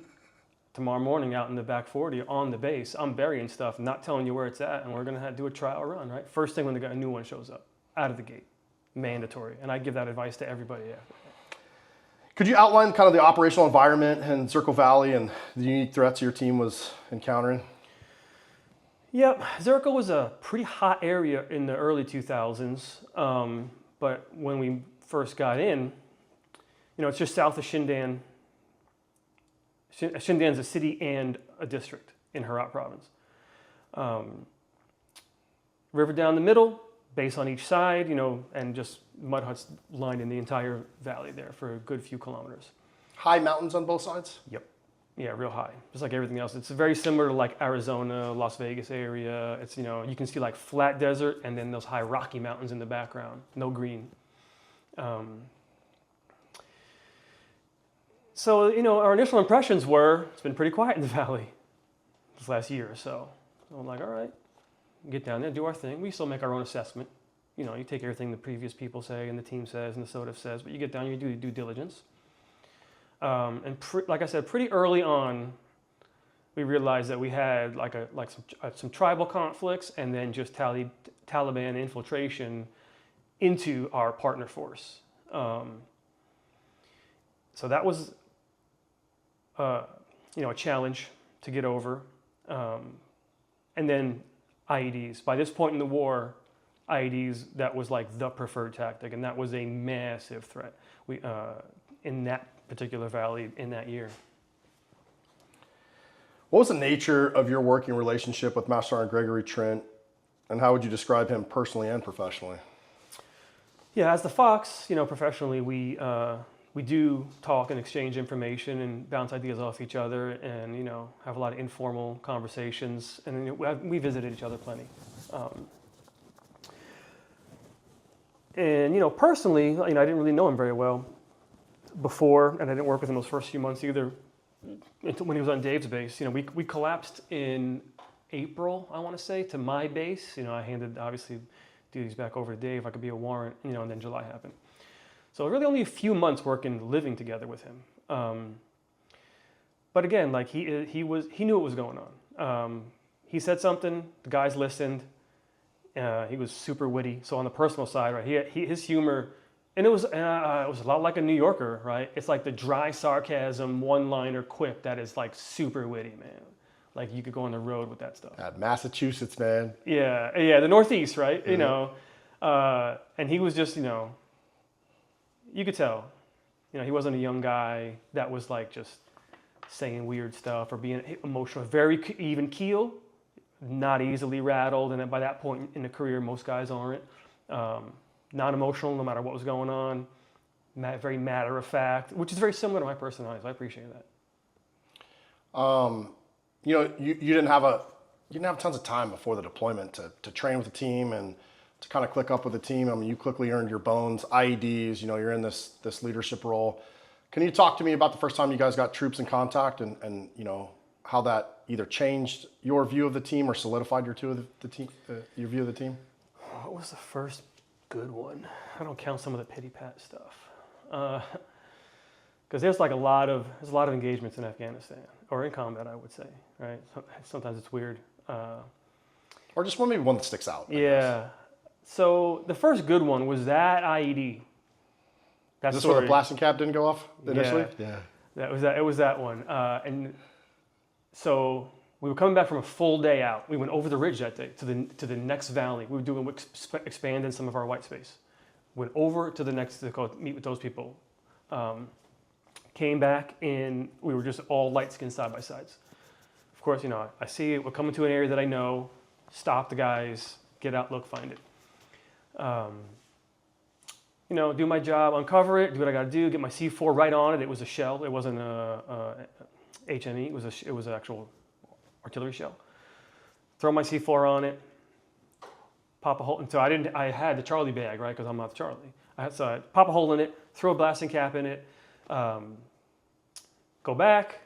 tomorrow morning out in the back 40 on the base, I'm burying stuff, not telling you where it's at, and we're gonna do a trial run, right? First thing when a new one shows up, out of the gate, mandatory. And I give that advice to everybody after. Could you outline kind of the operational environment in Circle Valley and the unique threats your team was encountering? Yep, Zirkle was a pretty hot area in the early 2000s, but when we first got in, it's just south of Shindan. Shindan's a city and a district in Herat province. River down the middle, base on each side, and just mud huts lined in the entire valley there for a good few kilometers. High mountains on both sides? Yep. Yeah, real high, just like everything else. It's very similar to like Arizona, Las Vegas area. It's, you can see like flat desert and then those high rocky mountains in the background, no green. So, our initial impressions were, it's been pretty quiet in the valley this last year or so. So I'm like, all right, get down there, do our thing. We still make our own assessment. You take everything the previous people say and the team says and the SOTF says, but you get down, you do due diligence. And like I said, pretty early on, we realized that we had some tribal conflicts and then just Taliban infiltration into our partner force. So that was, a challenge to get over. And then IEDs. By this point in the war, IEDs, that was like the preferred tactic, and that was a massive threat. In that particular valley in that year. What was the nature of your working relationship with Master Sergeant Gregory Trent, and how would you describe him personally and professionally? Yeah, as the Fox, professionally, we do talk and exchange information and bounce ideas off each other, and have a lot of informal conversations, and we visited each other plenty. And, you know, personally, you know, I didn't really know him very well before, and I didn't work with him those first few months either. Until when he was on Dave's base, you know, we collapsed in April, I want to say, to my base. You know, I handed, obviously, duties back over to Dave. I could be a warrant, you know, and then July happened. So really only a few months living together with him. But again, like he knew what was going on. He said something, the guys listened. He was super witty. So on the personal side, right, his humor, and it was a lot like a New Yorker, right? It's like the dry sarcasm, one-liner quip that is like super witty, man. Like you could go on the road with that stuff. Massachusetts, man. Yeah, the Northeast, right? Mm-hmm. You know, and he was just, you know, you could tell, you know, he wasn't a young guy that was like just saying weird stuff or being emotional. Very even keel, not easily rattled, and then by that point in the career, most guys aren't. Not emotional, no matter what was going on. Very matter of fact, which is very similar to my personality. So I appreciate that. You know, you didn't have tons of time before the deployment to train with the team and to kind of click up with the team. I mean, you quickly earned your bones, IEDs. You know, you're in this leadership role. Can you talk to me about the first time you guys got troops in contact and you know how that either changed your view of the team or solidified your view of the team? What was the first good one? I don't count some of the pity pat stuff, because there's a lot of engagements in Afghanistan or in combat, I would say, right? Sometimes it's weird. Or just maybe one that sticks out. Yeah. So the first good one was that IED. Is this where the blasting cap didn't go off initially? Yeah. It was that one. And so we were coming back from a full day out. We went over the ridge that day to the next valley. We were doing expanding some of our white space. Went over to the next to go meet with those people. Came back and we were just all light skinned side by sides. Of course, you know, I see it. We're coming to an area that I know. Stop the guys. Get out. Look. Find it. You know, do my job, uncover it, do what I got to do, get my C4 right on it. It was a shell. It wasn't a HME. It was an actual artillery shell. Throw my C4 on it. Pop a hole. And so I had the Charlie bag, right? Because I'm not the Charlie. So I pop a hole in it, throw a blasting cap in it, go back,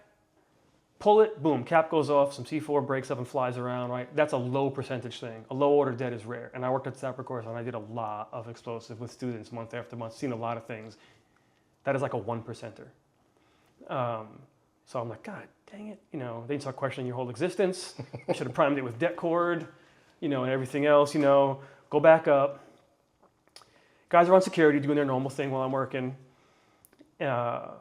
pull it, boom, cap goes off, some C4 breaks up and flies around, right? That's a low percentage thing. A low order dead is rare. And I worked at the Sapper course and I did a lot of explosive with students month after month, seen a lot of things. That is like a 1%er. So I'm like, God dang it. You know, they start questioning your whole existence. I should have primed it with det cord, you know, and everything else, you know, go back up. Guys are on security doing their normal thing while I'm working. Get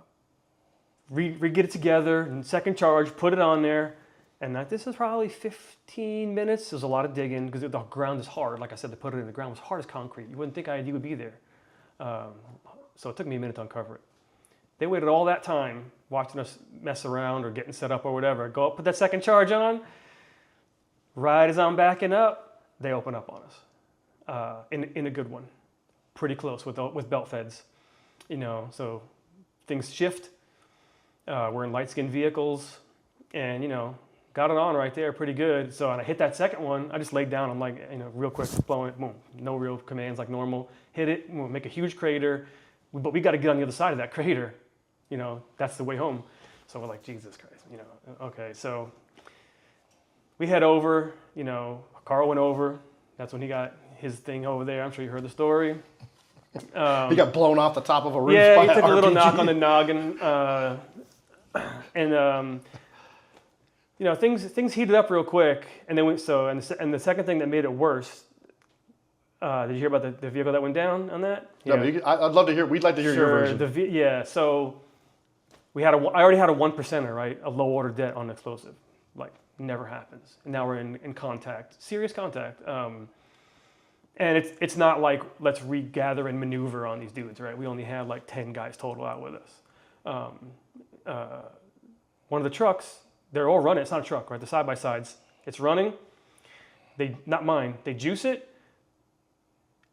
it together, and second charge, put it on there, and this is probably 15 minutes. There's a lot of digging because the ground is hard. Like I said, to put it in the ground was hard as concrete. You wouldn't think IED would be there. So it took me a minute to uncover it. They waited all that time watching us mess around or getting set up or whatever. Go up, put that second charge on. Right as I'm backing up, they open up on us in a good one. Pretty close with belt feds, you know. So things shift. We're in light-skinned vehicles, and, you know, got it on right there pretty good. So when I hit that second one, I just laid down. I'm like, you know, real quick, blowing it, boom. No real commands like normal. Hit it, we'll make a huge crater, but we got to get on the other side of that crater. You know, that's the way home. So we're like, Jesus Christ, you know, okay. So we head over, you know, Carl went over. That's when he got his thing over there. I'm sure you heard the story. He got blown off the top of a roof. Yeah, by he took RPG. a little knock on the noggin. And you know, things heated up real quick, and then and the second thing that made it worse. Did you hear about the vehicle that went down on that? Yeah, but I'd love to hear. We'd like to hear your version. So I already had a 1%er, right? A low order det on explosive, like never happens. And now we're in contact, serious contact. And it's not like let's regather and maneuver on these dudes, right? We only had like 10 guys total out with us. One of the trucks, they're all running. It's not a truck, right? The side-by-sides. It's running. Not mine. They juice it,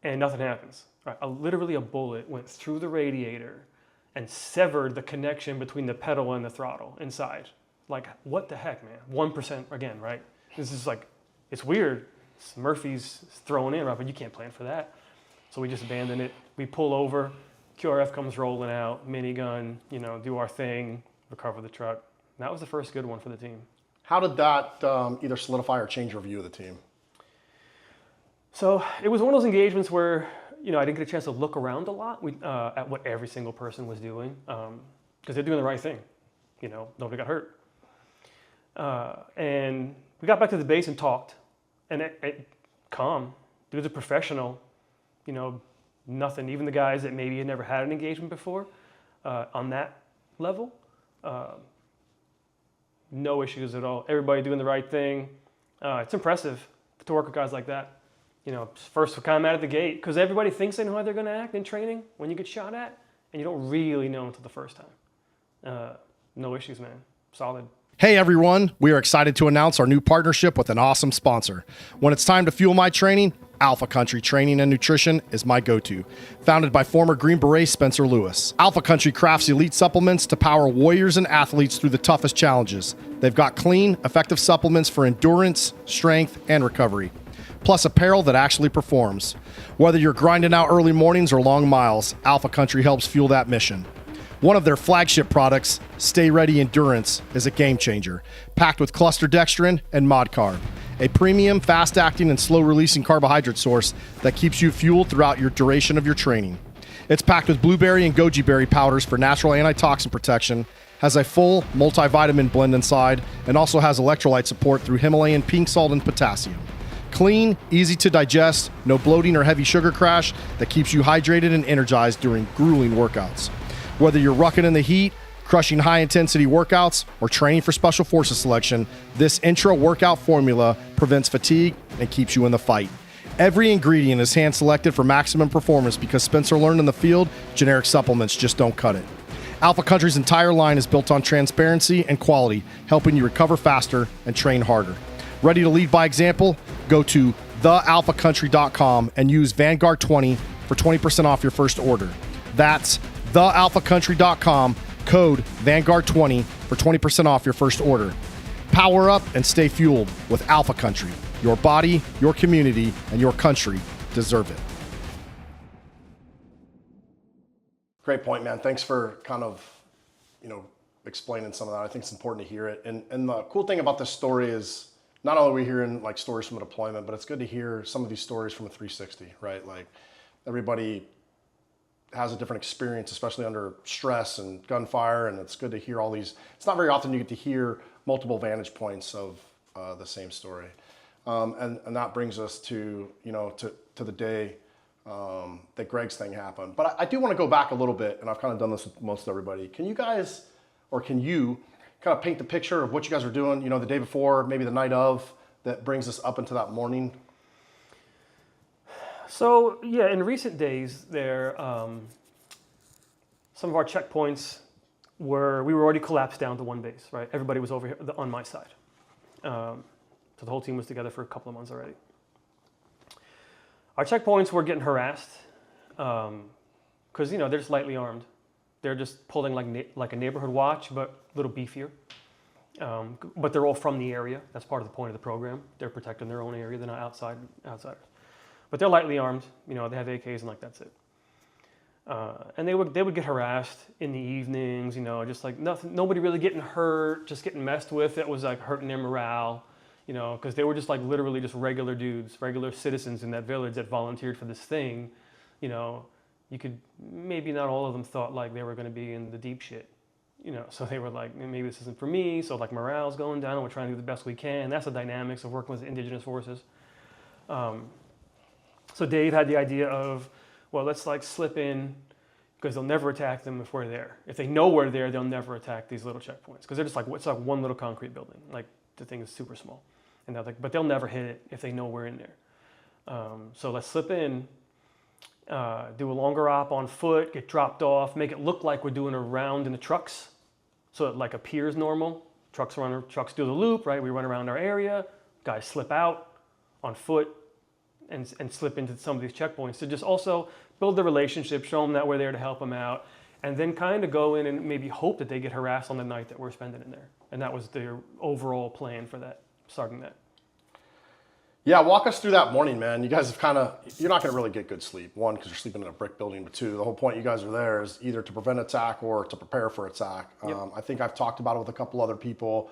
and nothing happens. Right? Literally a bullet went through the radiator and severed the connection between the pedal and the throttle inside. Like, what the heck, man? 1% again, right? This is like, it's weird. Murphy's thrown in, right? But you can't plan for that. So we just abandon it. We pull over, QRF comes rolling out, minigun, do our thing, recover the truck. And that was the first good one for the team. How did that either solidify or change your view of the team? So it was one of those engagements where, I didn't get a chance to look around a lot at what every single person was doing, because they're doing the right thing. Nobody got hurt. And we got back to the base and talked. And calm, dude's a professional, nothing. Even the guys that maybe had never had an engagement before on that level, no issues at all. Everybody doing the right thing. It's impressive to work with guys like that. First come out of the gate, because everybody thinks they know how they're going to act in training when you get shot at, and you don't really know until the first time. No issues, man. Solid. Hey everyone, we are excited to announce our new partnership with an awesome sponsor. When it's time to fuel my training, Alpha Country Training and Nutrition is my go-to. Founded by former Green Beret Spencer Lewis, Alpha Country crafts elite supplements to power warriors and athletes through the toughest challenges. They've got clean, effective supplements for endurance, strength, and recovery, plus apparel that actually performs. Whether you're grinding out early mornings or long miles, Alpha Country helps fuel that mission. One of their flagship products, Stay Ready Endurance, is a game changer, packed with cluster dextrin and ModCarb, a premium, fast-acting, and slow-releasing carbohydrate source that keeps you fueled throughout your duration of your training. It's packed with blueberry and goji berry powders for natural antitoxin protection, has a full multivitamin blend inside, and also has electrolyte support through Himalayan pink salt and potassium. Clean, easy to digest, no bloating or heavy sugar crash that keeps you hydrated and energized during grueling workouts. Whether you're rucking in the heat, crushing high-intensity workouts, or training for Special Forces selection, this intra-workout formula prevents fatigue and keeps you in the fight. Every ingredient is hand-selected for maximum performance because Spencer learned in the field, generic supplements just don't cut it. Alpha Country's entire line is built on transparency and quality, helping you recover faster and train harder. Ready to lead by example? Go to thealphacountry.com and use Vanguard 20 for 20% off your first order. That's thealphacountry.com, code Vanguard20 for 20% off your first order. Power up and stay fueled with Alpha Country. Your body, your community, and your country deserve it. Great point, man. Thanks for kind of, explaining some of that. I think it's important to hear it. And the cool thing about this story is not only are we hearing like stories from a deployment, but it's good to hear some of these stories from a 360, right? Like everybody has a different experience, especially under stress and gunfire, and it's good to hear all these. It's not very often you get to hear multiple vantage points of the same story, and that brings us to to the day that Greg's thing happened. But I do want to go back a little bit, and I've kind of done this with most everybody. Can you kind of paint the picture of what you guys are doing, the day before, maybe the night of, that brings us up into that morning? So yeah, in recent days, some of our checkpoints we were already collapsed down to one base, right? Everybody was over here on my side. So the whole team was together for a couple of months already. Our checkpoints were getting harassed because they're just lightly armed. They're just pulling like a neighborhood watch, but a little beefier. But they're all from the area. That's part of the point of the program. They're protecting their own area. They're not outsiders. But they're lightly armed. They have AKs and that's it. And they would get harassed in the evenings. Just like nothing. Nobody really getting hurt. Just getting messed with. It was like hurting their morale. Because they were just like literally just regular dudes, regular citizens in that village that volunteered for this thing. You could, maybe not all of them thought like they were going to be in the deep shit. So they were like, maybe this isn't for me. So like morale's going down and we're trying to do the best we can. That's the dynamics of working with indigenous forces. So Dave had the idea of, well, let's like slip in because they'll never attack them if we're there. If they know we're there, they'll never attack these little checkpoints because they're just like, it's like one little concrete building. Like the thing is super small. And they're like, but they'll never hit it if they know we're in there. So let's slip in, do a longer op on foot, get dropped off, make it look like we're doing a round in the trucks. So it like appears normal. Trucks do the loop, right? We run around our area, guys slip out on foot and slip into some of these checkpoints to just also build the relationship, show them that we're there to help them out, and then kind of go in and maybe hope that they get harassed on the night that we're spending in there. And that was the overall plan for that, starting that. Yeah, walk us through that morning, man. You guys have you're not going to really get good sleep. One, because you're sleeping in a brick building, but two, the whole point you guys are there is either to prevent attack or to prepare for attack. Yep. I think I've talked about it with a couple other people.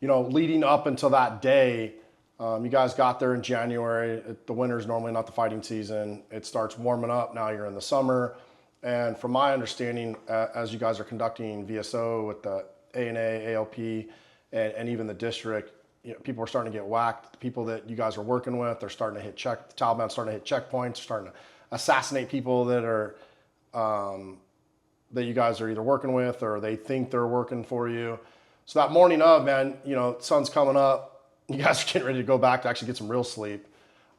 Leading up until that day, you guys got there in January. The winter's normally not the fighting season. It starts warming up. Now you're in the summer. And from my understanding, as you guys are conducting VSO with the ANA, ALP, and even the district, people are starting to get whacked. The people that you guys are working with, they're starting to the Taliban's starting to hit checkpoints, starting to assassinate people that are, that you guys are either working with or they think they're working for you. So that morning of, man, sun's coming up, you guys are getting ready to go back to actually get some real sleep.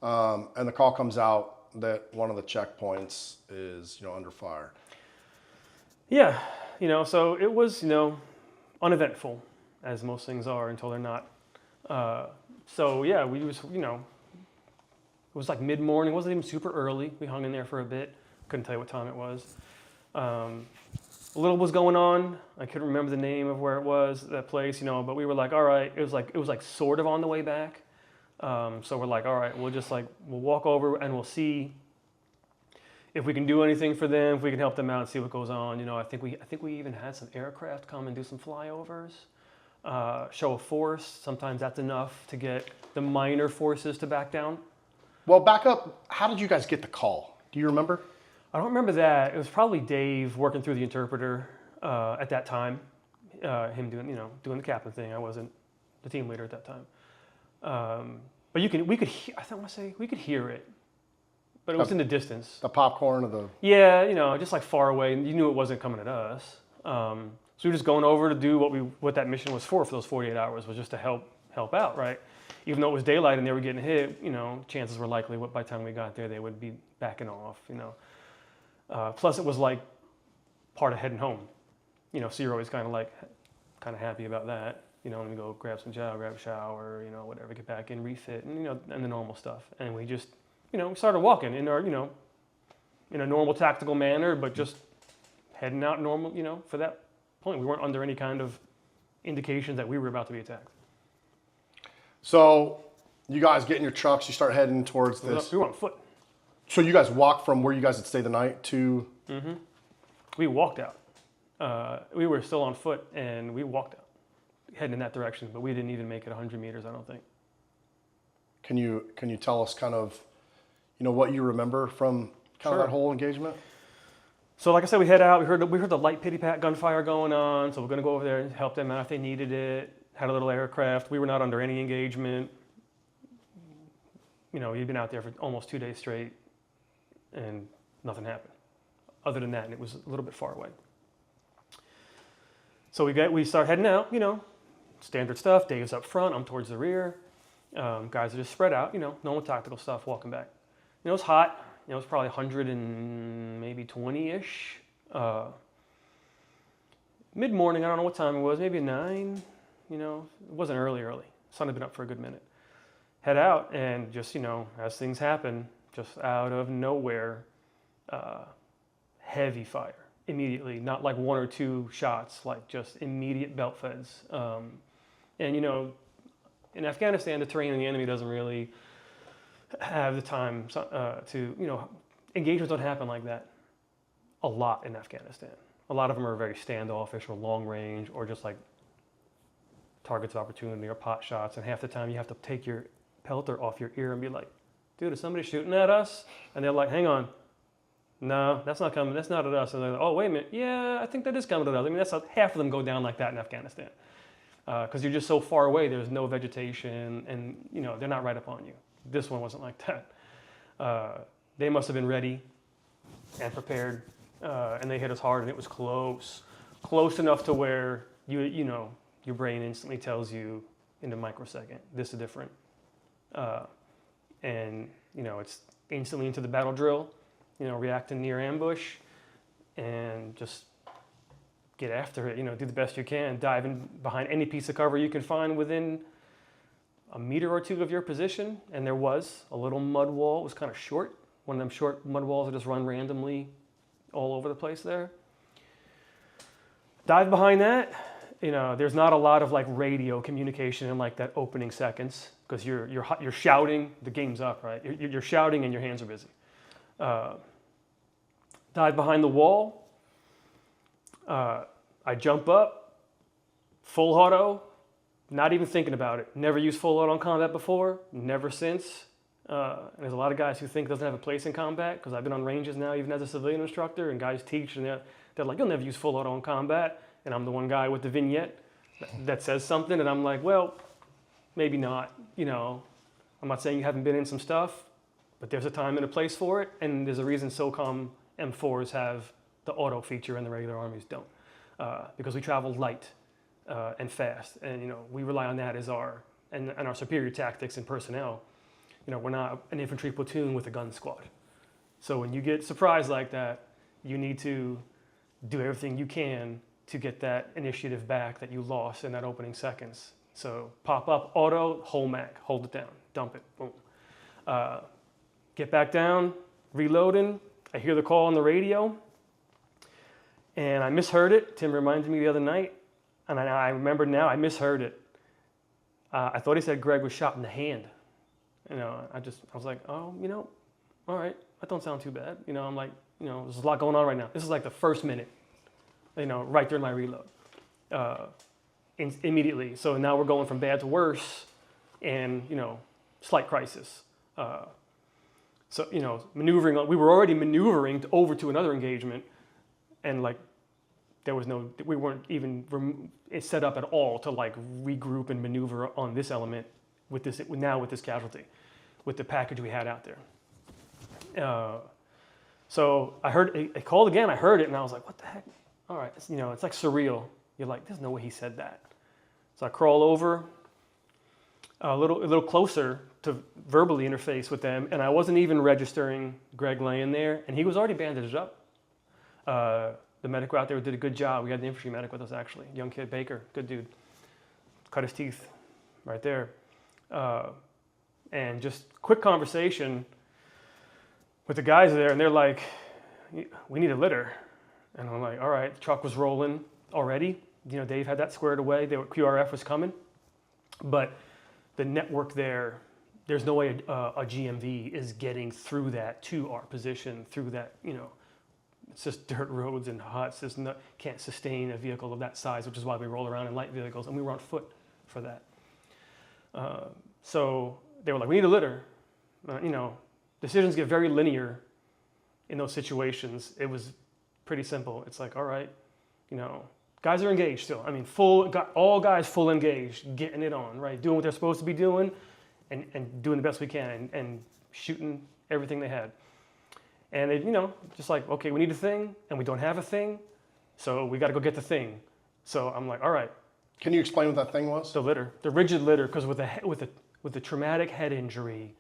And the call comes out that one of the checkpoints is, under fire. Yeah, so it was, uneventful, as most things are until they're not. So yeah, we was, it was like mid-morning. It wasn't even super early. We hung in there for a bit. Couldn't tell you what time it was. A little was going on. I couldn't remember the name of where it was, that place, but we were like, all right. It was like sort of on the way back. So we're like, all right, we'll walk over and we'll see if we can do anything for them, if we can help them out and see what goes on. I think we even had some aircraft come and do some flyovers, show a force. Sometimes that's enough to get the minor forces to back down. Well, back up. How did you guys get the call? Do you remember? I don't remember that. It was probably Dave working through the interpreter at that time. Him doing the captain thing. I wasn't the team leader at that time. But we could hear it, but it was in the distance. The popcorn of the... Yeah, just like far away, and you knew it wasn't coming at us. So we were just going over to do what that mission was for those 48 hours, was just to help out, right? Even though it was daylight and they were getting hit, chances were likely by the time we got there, they would be backing off, Plus it was like part of heading home, so you're always kind of happy about that. Let me go grab a shower, whatever, get back in, refit, and the normal stuff. And we just, we started walking in our, in a normal tactical manner, but just heading out normal, for that point. We weren't under any kind of indication that we were about to be attacked. So you guys get in your trucks, you start heading towards this. We were on foot. So you guys walked from where you guys had stayed the night to? Mm-hmm. We walked out. We were still on foot, and we walked out, heading in that direction, but we didn't even make it 100 meters, I don't think. Can you tell us kind of, what you remember from kind of that whole engagement? So like I said, we head out. We heard the light pity-pat gunfire going on, so we're going to go over there and help them out if they needed it. Had a little aircraft. We were not under any engagement. We'd been out there for almost 2 days straight, and nothing happened. Other than that, and it was a little bit far away. So we start heading out, standard stuff. Dave's up front, I'm towards the rear. Guys are just spread out, normal tactical stuff, walking back. It was hot. It was probably 100 and maybe 20-ish. Mid-morning, I don't know what time it was, maybe 9, it wasn't early. Sun had been up for a good minute. Head out, and just, as things happen, just out of nowhere, heavy fire. Immediately, not like one or two shots, like just immediate belt feds. And in Afghanistan, the terrain and the enemy doesn't really have the time to, engagements don't happen like that a lot in Afghanistan. A lot of them are very standoffish or long range or just like targets of opportunity or pot shots. And half the time you have to take your pelter off your ear and be like, dude, is somebody shooting at us? And they're like, hang on. No, that's not coming. That's not at us. And they're like, oh, wait a minute. Yeah, I think that is coming at us. I mean, that's how half of them go down like that in Afghanistan. Because you're just so far away. There's no vegetation, and they're not right up on you. This one wasn't like that. They must have been ready and prepared, and they hit us hard, and it was close enough to where your brain instantly tells you in a microsecond, this is different, and it's instantly into the battle drill. Reacting near ambush, and just get after it. Do the best you can. Dive in behind any piece of cover you can find within a meter or two of your position. And there was a little mud wall. It was kind of short. One of them short mud walls that just run randomly all over the place there. Dive behind that. there's not a lot of like radio communication in like that opening seconds because you're shouting. The game's up, right? You're shouting and your hands are busy. Dive behind the wall. I jump up, full auto, not even thinking about it. Never used full auto in combat before, never since. And there's a lot of guys who think it doesn't have a place in combat because I've been on ranges now, even as a civilian instructor, and guys teach and they're like, you'll never use full auto in combat. And I'm the one guy with the vignette that says something, and I'm like, well, maybe not. I'm not saying you haven't been in some stuff, but there's a time and a place for it, and there's a reason SOCOM M4s have the auto feature and the regular armies don't, because we travel light and fast, and we rely on that as our superior tactics and personnel. We're not an infantry platoon with a gun squad, so when you get surprised like that, you need to do everything you can to get that initiative back that you lost in that opening seconds. So pop up, auto, whole mag, hold it down, dump it, boom. Get back down, reloading. I hear the call on the radio, and I misheard it. Tim reminded me the other night, and I remember now I misheard it. I thought he said Greg was shot in the hand. I was like, oh, all right, that don't sound too bad. I'm like, there's a lot going on right now. This is like the first minute. Right during my reload, immediately. So now we're going from bad to worse, and slight crisis. So maneuvering. We were already maneuvering over to another engagement, and like we weren't even set up at all to like regroup and maneuver on this element with this casualty, with the package we had out there. So I heard it called again. I heard it, and I was like, what the heck? All right, it's like surreal. You're like, there's no way he said that. So I crawl over a little closer to verbally interface with them, and I wasn't even registering Greg laying there, and he was already bandaged up. The medic out there did a good job. We had the infantry medic with us, actually. Young kid, Baker, good dude. Cut his teeth right there. And just quick conversation with the guys there, and they're like, we need a litter. And I'm like, all right, the truck was rolling already. Dave had that squared away. QRF was coming. But the network there's no way a GMV is getting through that to our position, through that, it's just dirt roads and huts. Can't sustain a vehicle of that size, which is why we roll around in light vehicles, and we were on foot for that. So they were like, we need a litter. Decisions get very linear in those situations. It was pretty simple. It's like, all right, guys are engaged still. I mean, all guys full engaged, getting it on, right? Doing what they're supposed to be doing and doing the best we can and shooting everything they had. And they, just like, okay, we need a thing and we don't have a thing, so we got to go get the thing. So I'm like, all right. Can you explain what that thing was? The litter, the rigid litter, because with the traumatic head injury,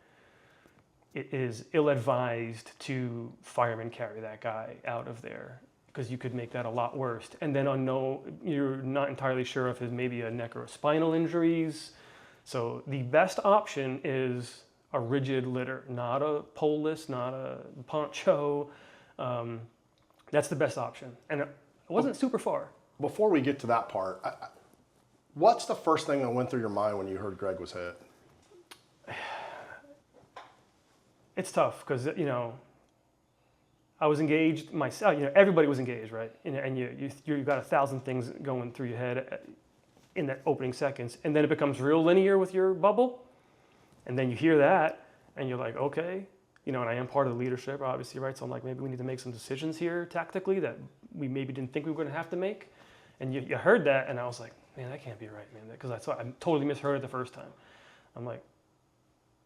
it is ill-advised to firemen carry that guy out of there because you could make that a lot worse. And then you're not entirely sure if it's maybe a neck or a spinal injuries. So the best option is a rigid litter, not a polis, not a poncho. That's the best option. And it wasn't super far. Before we get to that part, what's the first thing that went through your mind when you heard Greg was hit? It's tough because, I was engaged myself. Everybody was engaged, right? And you got 1,000 things going through your head in that opening seconds. And then it becomes real linear with your bubble. And then you hear that and you're like, okay. And I am part of the leadership, obviously, right? So I'm like, maybe we need to make some decisions here tactically that we maybe didn't think we were going to have to make. And you heard that, and I was like, man, that can't be right, man. Because I totally misheard it the first time. I'm like,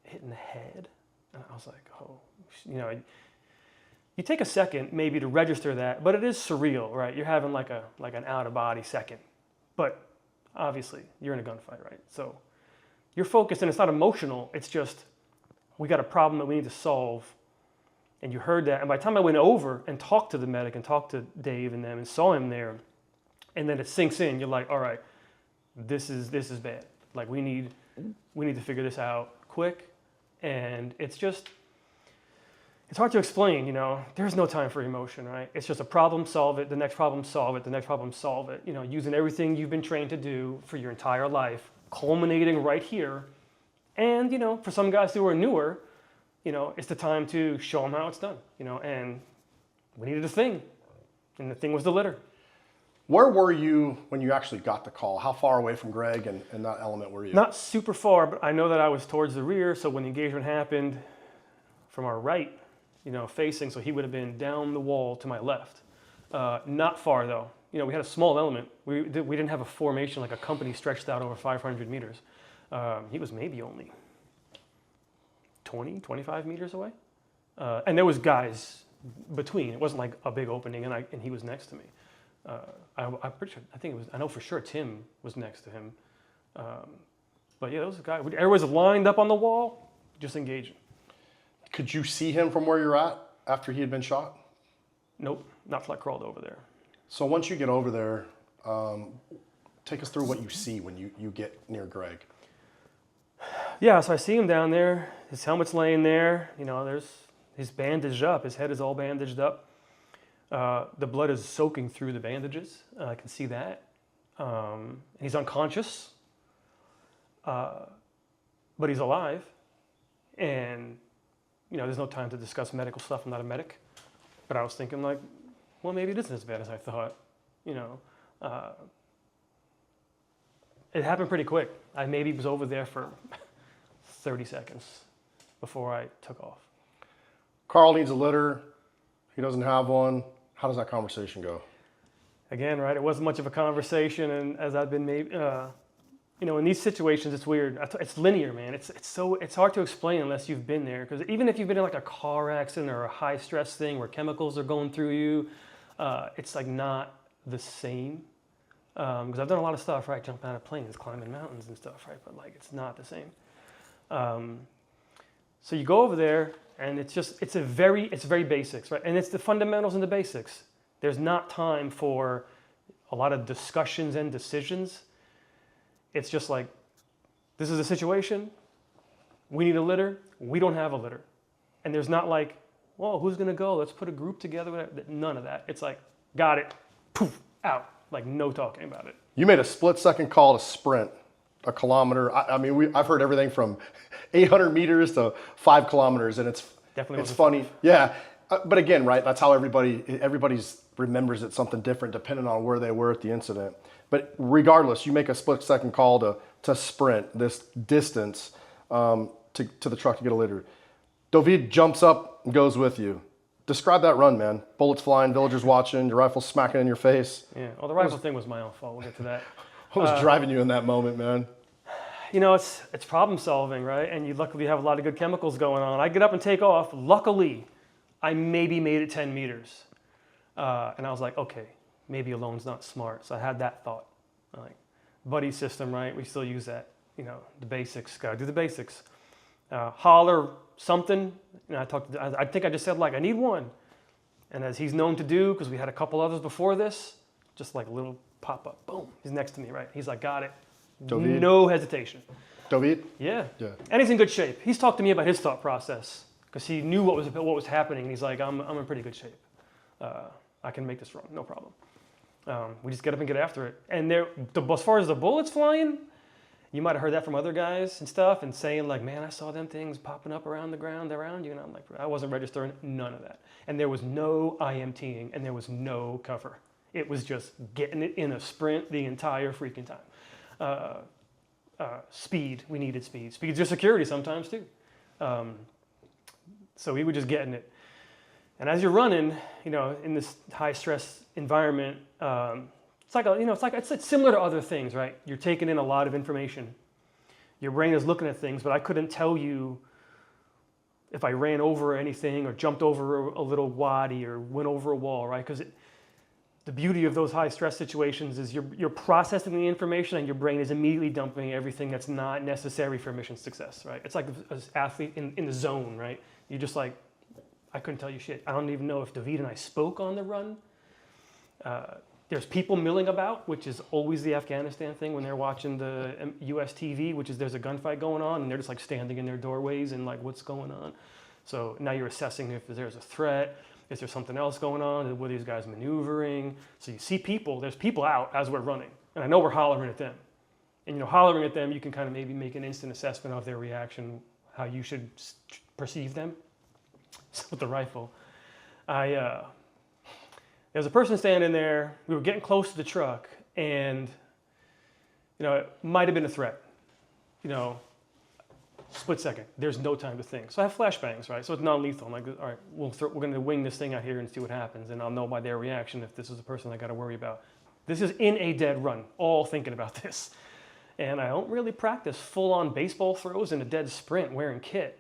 hitting the head? And I was like, oh, you take a second maybe to register that, but it is surreal, right? You're having like an out-of-body second. But obviously, you're in a gunfight, right? So you're focused, and it's not emotional. It's just, we got a problem that we need to solve. And you heard that. And by the time I went over and talked to the medic and talked to Dave and them and saw him there, and then it sinks in, you're like, all right, this is bad. Like, we need to figure this out quick. And it's just, it's hard to explain, there's no time for emotion, right? It's just a problem, solve it, the next problem, solve it, the next problem, solve it, using everything you've been trained to do for your entire life, culminating right here. And, for some guys who are newer, it's the time to show them how it's done, and we needed a thing, and the thing was the litter. Where were you when you actually got the call? How far away from Greg and that element were you? Not super far, but I know that I was towards the rear, so when the engagement happened from our right, facing, so he would have been down the wall to my left. Not far though. We had a small element. We didn't have a formation like a company stretched out over 500 meters. He was maybe only 20, 25 meters away. And there was guys between. It wasn't like a big opening and he was next to me. I'm pretty sure, I know for sure Tim was next to him. But yeah, there was a guy, everyone's lined up on the wall, just engaging. Could you see him from where you're at after he had been shot? Nope, not till I crawled over there. So once you get over there, take us through what you see when you get near Greg. Yeah, so I see him down there. His helmet's laying there. He's bandaged up. His head is all bandaged up. The blood is soaking through the bandages. I can see that. He's unconscious, but he's alive. And, there's no time to discuss medical stuff. I'm not a medic. But I was thinking well, maybe it isn't as bad as I thought. It happened pretty quick. I maybe was over there for 30 seconds before I took off. Carl needs a litter. He doesn't have one. How does that conversation go? Again, right, it wasn't much of a conversation, and as I've been in these situations, it's weird. It's linear, man. It's hard to explain unless you've been there, because even if you've been in like a car accident or a high stress thing where chemicals are going through you, it's like not the same. Because I've done a lot of stuff, right? Jumping out of planes, climbing mountains and stuff, right? But it's not the same. So you go over there, and it's very basics, right? And it's the fundamentals and the basics. There's not time for a lot of discussions and decisions. It's just like, this is a situation. We need a litter. We don't have a litter. And there's not like, well, who's gonna go? Let's put a group together. Whatever. None of that. It's like, got it, poof, out. Like no talking about it. You made a split-second call to sprint a kilometer. I've heard everything from 800 meters to 5 kilometers, and it's funny. Yeah, but again, right? That's how everybody's remembers it something different depending on where they were at the incident. But regardless, you make a split-second call to sprint this distance to the truck to get a litter. David jumps up and goes with you. Describe that run, man. Bullets flying, villagers watching, your rifle smacking in your face. Yeah, well, the rifle thing was my own fault. We'll get to that. What was driving you in that moment, man? It's problem solving, right? And you luckily have a lot of good chemicals going on. I get up and take off. Luckily, I maybe made it 10 meters. And I was like, okay, maybe alone's not smart. So I had that thought. Buddy system, right? We still use that. The basics. Gotta do the basics. Holler something. I think I just said I need one. And as he's known to do, because we had a couple others before this, just like a little pop-up, boom, he's next to me, right? He's like, got it. David? No hesitation. David? Yeah. Yeah. And he's in good shape. He's talked to me about his thought process because he knew what was happening. And he's like, I'm in pretty good shape. I can make this run, no problem. We just get up and get after it. And as far as the bullets flying, you might have heard that from other guys and stuff and saying man, I saw them things popping up around the ground around you. And I'm like, I wasn't registering none of that. And there was no IMTing and there was no cover. It was just getting it in a sprint the entire freaking time. Speed, we needed speed. Speed's your security sometimes too. So we were just getting it. And as you're running, in this high stress environment, it's similar to other things, right? You're taking in a lot of information. Your brain is looking at things, but I couldn't tell you if I ran over anything or jumped over a little wadi or went over a wall, right? Because the beauty of those high stress situations is you're processing the information and your brain is immediately dumping everything that's not necessary for mission success, right? It's like an athlete in the zone, right? You're just like, I couldn't tell you shit. I don't even know if David and I spoke on the run. There's people milling about, which is always the Afghanistan thing when they're watching the US TV, which is there's a gunfight going on and they're just standing in their doorways and what's going on. So now you're assessing if there's a threat, is there something else going on, were these guys maneuvering? So you see people, there's people out as we're running, and I know we're hollering at them. And hollering at them, you can kind of maybe make an instant assessment of their reaction, how you should perceive them. So with the rifle, there was a person standing there, we were getting close to the truck, and it might have been a threat. Split second, there's no time to think. So I have flashbangs, right? So it's non-lethal. I'm like, all right, we're going to wing this thing out here and see what happens, and I'll know by their reaction if this is a person I got to worry about. This is in a dead run, all thinking about this. And I don't really practice full-on baseball throws in a dead sprint wearing kit.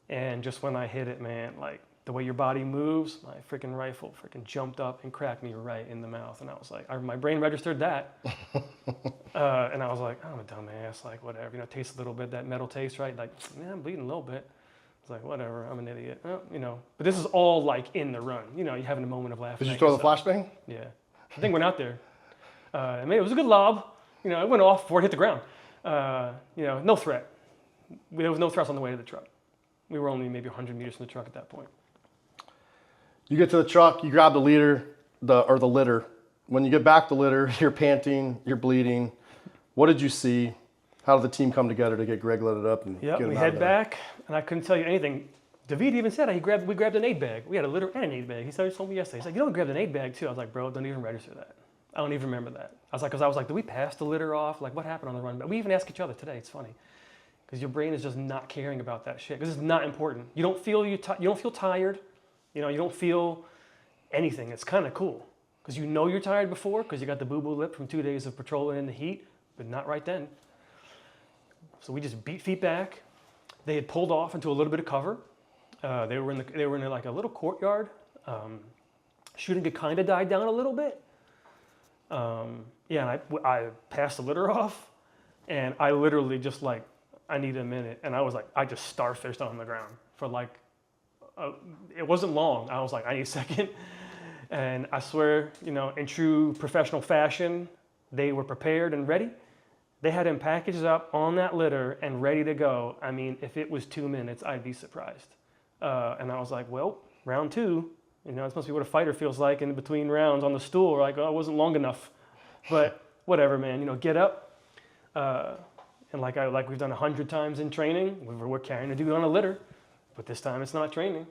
And just when I hit it, man, like the way your body moves, my freaking rifle freaking jumped up and cracked me right in the mouth. And I was like, my brain registered that. And I was like, I'm a dumbass, like whatever, taste a little bit, that metal taste, right? Like, yeah, I'm bleeding a little bit. It's like, whatever, I'm an idiot, But this is all like in the run, you're having a moment of laughing. Did you throw the flashbang? Yeah, the thing went out there. I mean, it was a good lob. It went off before it hit the ground. No threat. There was no threats on the way to the truck. We were only maybe 100 meters from the truck at that point. You get to the truck, you grab the litter. When you get back the litter, you're panting, you're bleeding. What did you see? How did the team come together to get Greg loaded up and get him we out of head there? back, and I couldn't tell you anything. David even said we grabbed an aid bag. We had a litter and an aid bag. He told me yesterday. He's like, we grabbed an aid bag too. I was like, bro, don't even register that. I don't even remember that. I was like, did we pass the litter off? Like, what happened on the run? But we even ask each other today. It's funny because your brain is just not caring about that shit because it's not important. You don't feel tired. You don't feel anything. It's kind of cool because you're tired before because you got the boo-boo lip from 2 days of patrolling in the heat, but not right then. So we just beat feet back. They had pulled off into a little bit of cover. They were in like a little courtyard. Shooting had kind of died down a little bit. And I passed the litter off, and I literally just like, I need a minute, and I just starfished on the ground for like, it wasn't long. I was like, I need a second, and I swear, in true professional fashion, they were prepared and ready. They had him packaged up on that litter and ready to go. I mean, if it was 2 minutes, I'd be surprised. And I was like, well, round two. It's supposed to be what a fighter feels like in between rounds on the stool. Like, oh, it wasn't long enough. But whatever, man. Get up. And like we've done 100 times in training, we're carrying a dude on a litter. But this time it's not training.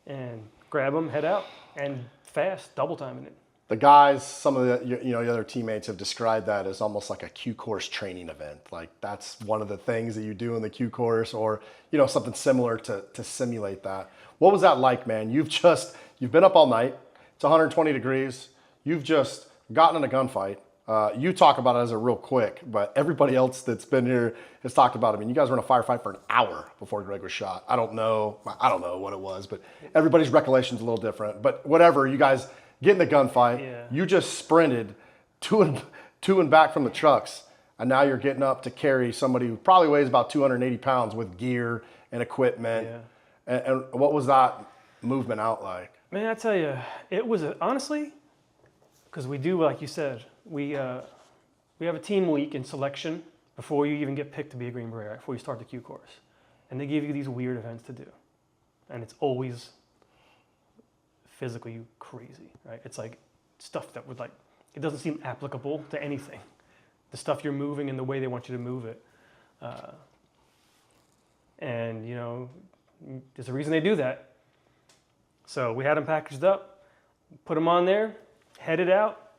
And grab him, head out, and fast, double timing it. The guys, some of the other teammates have described that as almost like a Q course training event. Like that's one of the things that you do in the Q course, or something similar to simulate that. What was that like, man? You've been up all night. It's 120 degrees. You've just gotten in a gunfight. You talk about it as a real quick, but everybody else that's been here has talked about it. I mean, you guys were in a firefight for an hour before Greg was shot. I don't know what it was, but everybody's recollection's a little different. But whatever, you guys get in the gunfight. Yeah. You just sprinted to and back from the trucks, and now you're getting up to carry somebody who probably weighs about 280 pounds with gear and equipment. Yeah. And what was that movement out like? Man, I tell you, it was honestly, because we do, like you said, we have a team week in selection before you even get picked to be a Green Beret, before you start the Q course. And they give you these weird events to do. And it's always physically crazy, right? It's like stuff that would it doesn't seem applicable to anything. The stuff you're moving and the way they want you to move it. And there's a reason they do that. So we had them packaged up, put them on there, headed out.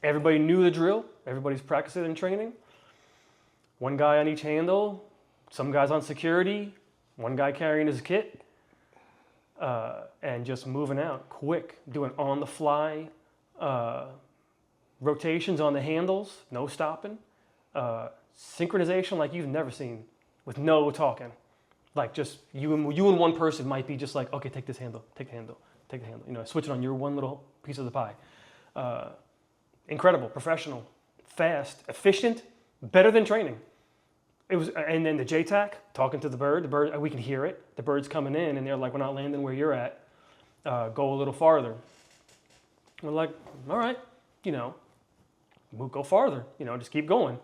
Everybody knew the drill. Everybody's practicing and training. One guy on each handle, some guys on security, one guy carrying his kit, and just moving out quick, doing on-the-fly rotations on the handles, no stopping, synchronization like you've never seen, with no talking. Like just you and one person might be just like, okay, take this handle, take the handle, take the handle. Switch it on your one little piece of the pie. Incredible, professional, fast, efficient, better than training. It was, and then the JTAC, talking to the bird, we can hear it. The bird's coming in, and they're like, we're not landing where you're at. Go a little farther. We're like, all right, we'll go farther. Just keep going.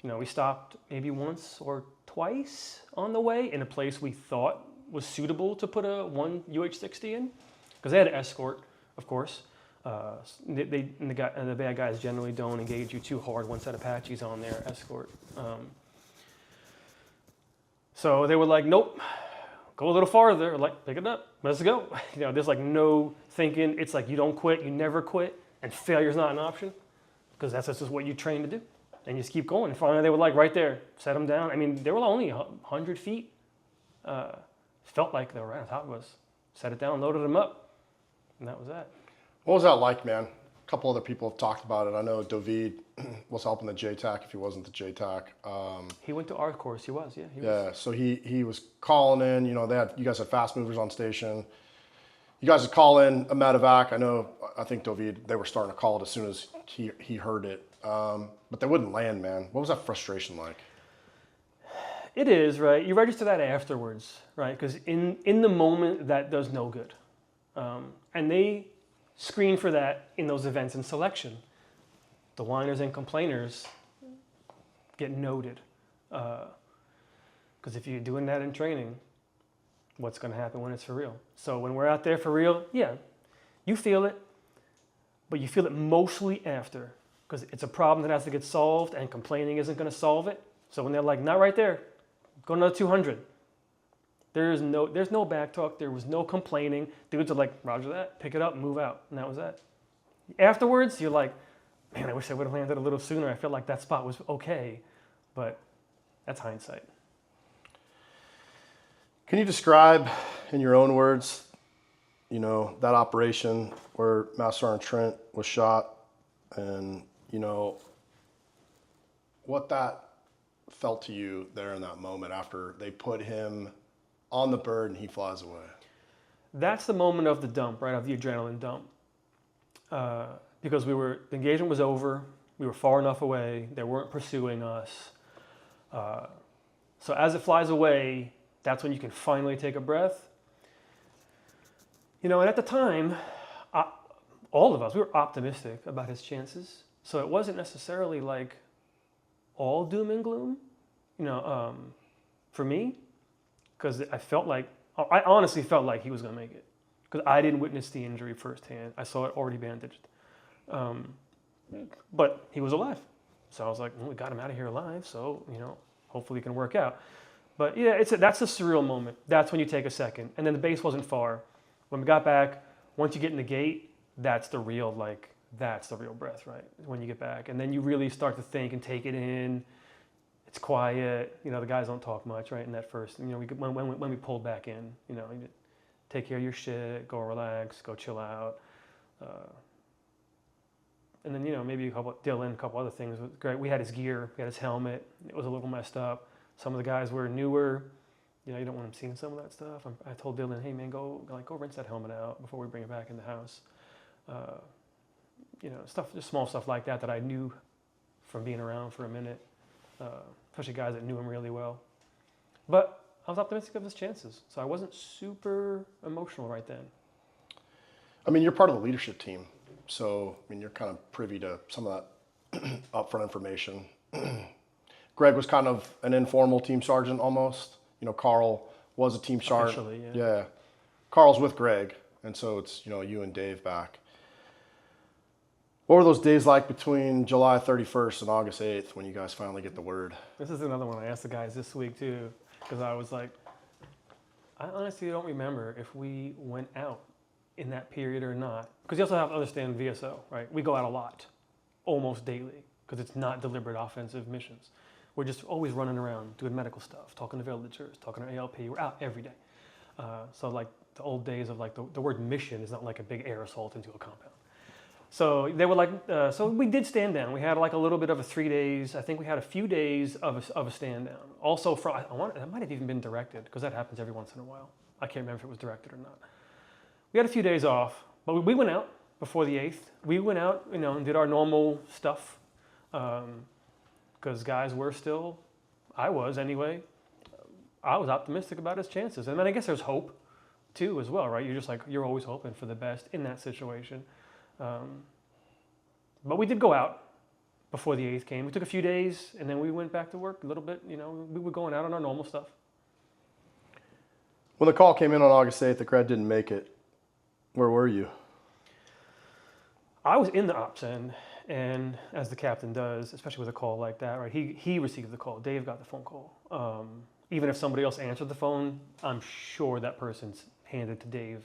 We stopped maybe once or twice on the way in a place we thought was suitable to put a one UH-60 in, because they had an escort, of course. The bad guys generally don't engage you too hard once that Apache's on their escort. So they were like, nope, go a little farther, like pick it up, let's go. There's like no thinking. It's like you don't quit, you never quit, and failure's not an option, because that's just what you train to do. And you just keep going. And finally they were like right there, set them down. I mean, they were only 100 feet. Felt like they were right on top of us. Set it down, loaded them up, and that was that. What was that like, man? A couple other people have talked about it. I know David was helping the JTAC if he wasn't the JTAC. He went to our course. He was, yeah. Yeah, so he was calling in. You guys had fast movers on station. You guys would call in a medevac. I think David, they were starting to call it as soon as he heard it. But they wouldn't land, man. What was that frustration like? It is, right? You register that afterwards, right? Because in the moment, that does no good. And they screen for that in those events in selection. The whiners and complainers get noted. Because if you're doing that in training, what's going to happen when it's for real? So when we're out there for real, yeah, you feel it, but you feel it mostly after, because it's a problem that has to get solved, and complaining isn't going to solve it. So when they're like, not right there, go another 200. There's no back talk. There was no complaining. Dudes are like, roger that, pick it up, move out, and that was that. Afterwards, you're like, man, I wish I would have landed a little sooner. I felt like that spot was okay, but that's hindsight. Can you describe, in your own words, that operation where Master Sergeant Trent was shot, and what that felt to you there in that moment after they put him on the bird and he flies away? That's the moment of the dump, right, of the adrenaline dump. Because the engagement was over, we were far enough away, they weren't pursuing us. So as it flies away, that's when you can finally take a breath. And at the time, all of us, we were optimistic about his chances. So it wasn't necessarily like all doom and gloom, for me, because I honestly felt like he was going to make it, because I didn't witness the injury firsthand. I saw it already bandaged. But he was alive. So I was like, well, we got him out of here alive, so, hopefully it can work out. But yeah, that's a surreal moment. That's when you take a second. And then the base wasn't far. When we got back, once you get in the gate, that's the real breath, right? When you get back. And then you really start to think and take it in. It's quiet. The guys don't talk much, right? In that first, when we pulled back in, you take care of your shit, go relax, go chill out. And then, maybe Dylan, a couple other things. Great. We had his gear, we had his helmet. It was a little messed up. Some of the guys were newer. You don't want them seeing some of that stuff. I told Dylan, hey man, go rinse that helmet out before we bring it back in the house. Just small stuff like that I knew from being around for a minute, especially guys that knew him really well. But I was optimistic of his chances, so I wasn't super emotional right then. You're part of the leadership team, so you're kind of privy to some of that upfront information. Greg was kind of an informal team sergeant almost. Carl was a team sergeant. Officially, yeah. Carl's with Greg, and so it's, you and Dave back. What were those days like between July 31st and August 8th when you guys finally get the word? This is another one I asked the guys this week too, because I was like, I honestly don't remember if we went out in that period or not. Because you also have to understand VSO, right? We go out a lot, almost daily, because it's not deliberate offensive missions. We're just always running around doing medical stuff, talking to villagers, talking to ALP. We're out every day. So like the old days of like the word mission is not like a big air assault into a compound. So they were like, so we did stand down. We had like a little bit of a 3 days. I think we had a few days of a stand down. Also, that might have even been directed, because that happens every once in a while. I can't remember if it was directed or not. We had a few days off, but we went out before the 8th. We went out, and did our normal stuff. Because guys were still, I was anyway, I was optimistic about his chances. And then I guess there's hope too as well, right? You're just like, you're always hoping for the best in that situation. But we did go out before the 8th came. We took a few days and then we went back to work a little bit, we were going out on our normal stuff. When the call came in on August 8th, the Cred didn't make it. Where were you? I was in the ops end, and as the captain does, especially with a call like that, right? He received the call. Dave got the phone call. Even if somebody else answered the phone, I'm sure that person's handed to Dave.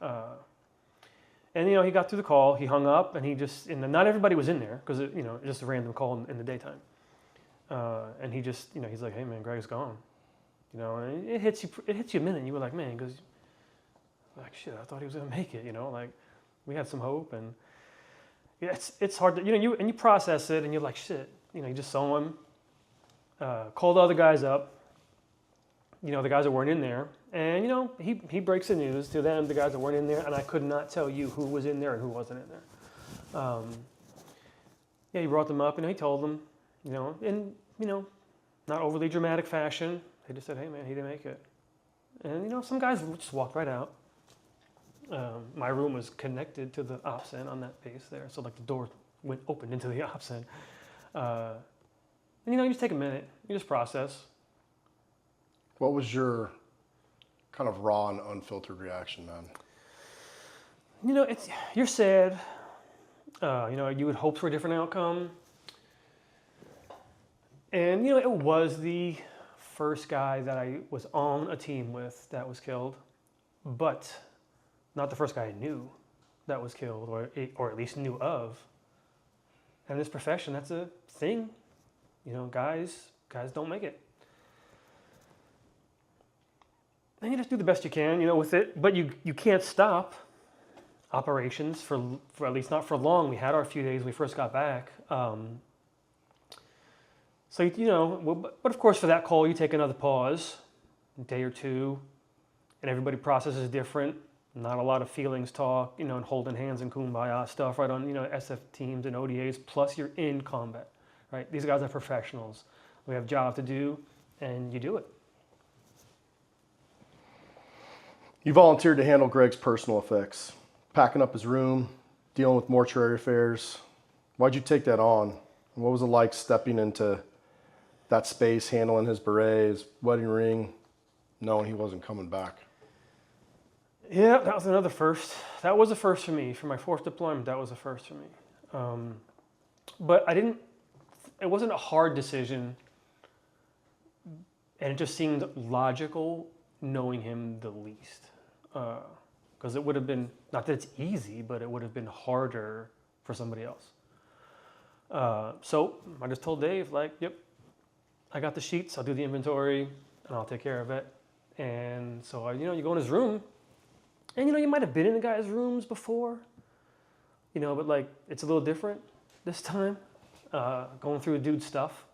And he got through the call. He hung up, and and not everybody was in there because it's just a random call in the daytime. And he just, he's like, "Hey man, Greg's gone." And it hits you a minute. And you were like, "Man," because like, "Shit, I thought he was gonna make it." Like we had some hope, and it's hard to you process it, and you're like, "Shit," you just saw him. Called the other guys up. The guys that weren't in there, and he breaks the news to them, the guys that weren't in there, and I could not tell you who was in there and who wasn't in there. He brought them up, and he told them, in not overly dramatic fashion. They just said, "Hey man, he didn't make it," and some guys just walked right out. My room was connected to the ops end on that base there, so like the door went open into the ops end. And you just take a minute, you just process. What was your kind of raw and unfiltered reaction, man? You're sad. You would hope for a different outcome. And, it was the first guy that I was on a team with that was killed, but not the first guy I knew that was killed, or at least knew of. And in this profession, that's a thing. Guys don't make it. And you just do the best you can, with it. But you can't stop operations for at least not for long. We had our few days when we first got back. But of course for that call, you take another pause, a day or two, and everybody processes different. Not a lot of feelings talk, and holding hands and kumbaya stuff right on, SF teams and ODAs, plus you're in combat, right? These guys are professionals. We have a job to do, and you do it. You volunteered to handle Greg's personal effects, packing up his room, dealing with mortuary affairs. Why'd you take that on? And what was it like stepping into that space, handling his beret, his wedding ring, knowing he wasn't coming back? Yeah, that was another first. That was a first for me. For my fourth deployment, that was a first for me. But it wasn't a hard decision, and it just seemed logical knowing him the least. Because it would have been, not that it's easy, but it would have been harder for somebody else. So I just told Dave, yep, I got the sheets, I'll do the inventory, and I'll take care of it. And so, you go in his room, and you might have been in the guy's rooms before, but it's a little different this time, going through a dude's stuff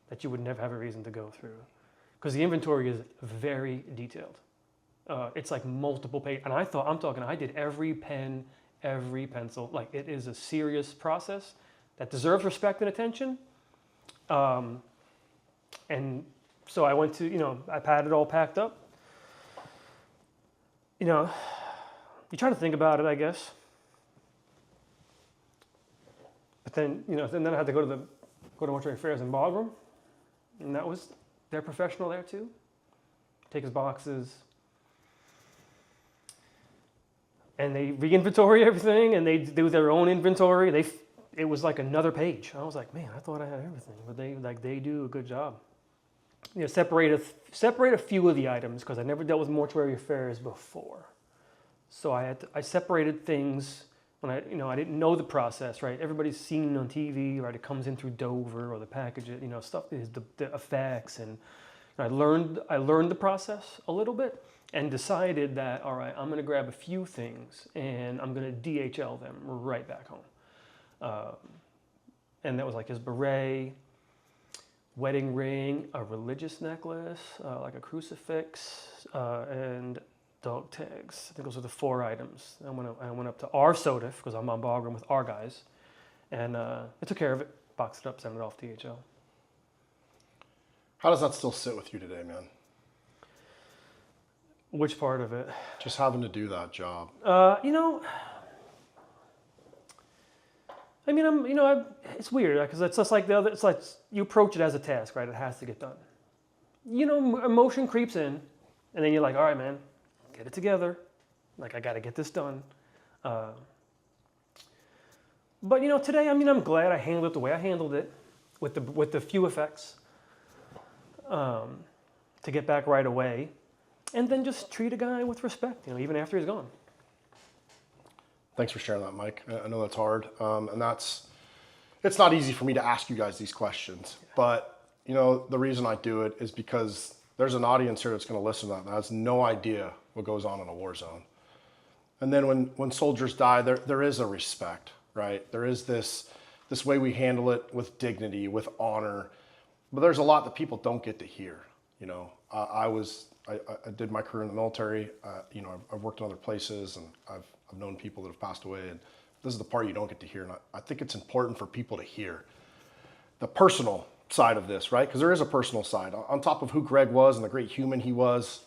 that you would never have a reason to go through. Because the inventory is very detailed. It's like multiple pages. And I did every pen, every pencil. It is a serious process that deserves respect and attention. And so I went to, I had it all packed up. You try to think about it, I guess. But then, then I had to go to mortuary affairs in Bagram. And they're professional there too. Take his boxes. And they re-inventory everything, and they do their own inventory. It was like another page. I was like, man, I thought I had everything, but they do a good job. Separate a few of the items because I never dealt with mortuary affairs before. So I separated things when I didn't know the process, right? Everybody's seen on TV, right? It comes in through Dover or the package, stuff is the effects, and I learned the process a little bit. And decided that, all right, I'm going to grab a few things and I'm going to DHL them right back home. And that was like his beret, wedding ring, a religious necklace, like a crucifix, and dog tags. I think those are the 4 items. I went up to our SOTIF, because I'm on Bagram with our guys, and I took care of it, boxed it up, sent it off to DHL. How does that still sit with you today, man? Which part of it? Just having to do that job. It's weird because it's just like the other. It's like you approach it as a task, right? It has to get done. Emotion creeps in, And then you're like, all right, man, get it together. Like, I got to get this done. But, you know, today, I mean, I'm glad I handled it the way I handled it with the few effects to get back right away. And then just treat a guy with respect, you know, even after he's gone. Thanks for sharing that, Mike. I know that's hard. And it's not easy for me to ask you guys these questions. But, you know, the reason I do it is because there's an audience here that's going to listen to that has no idea what goes on in a war zone. And then when soldiers die, there is a respect, right? There is this way we handle it with dignity, with honor. But there's a lot that people don't get to hear. You know, I did my career in the military. You know, I've worked in other places, and I've known people that have passed away. And this is the part you don't get to hear. And I think it's important for people to hear the personal side of this, right? Because there is a personal side. On top of who Greg was and the great human he was,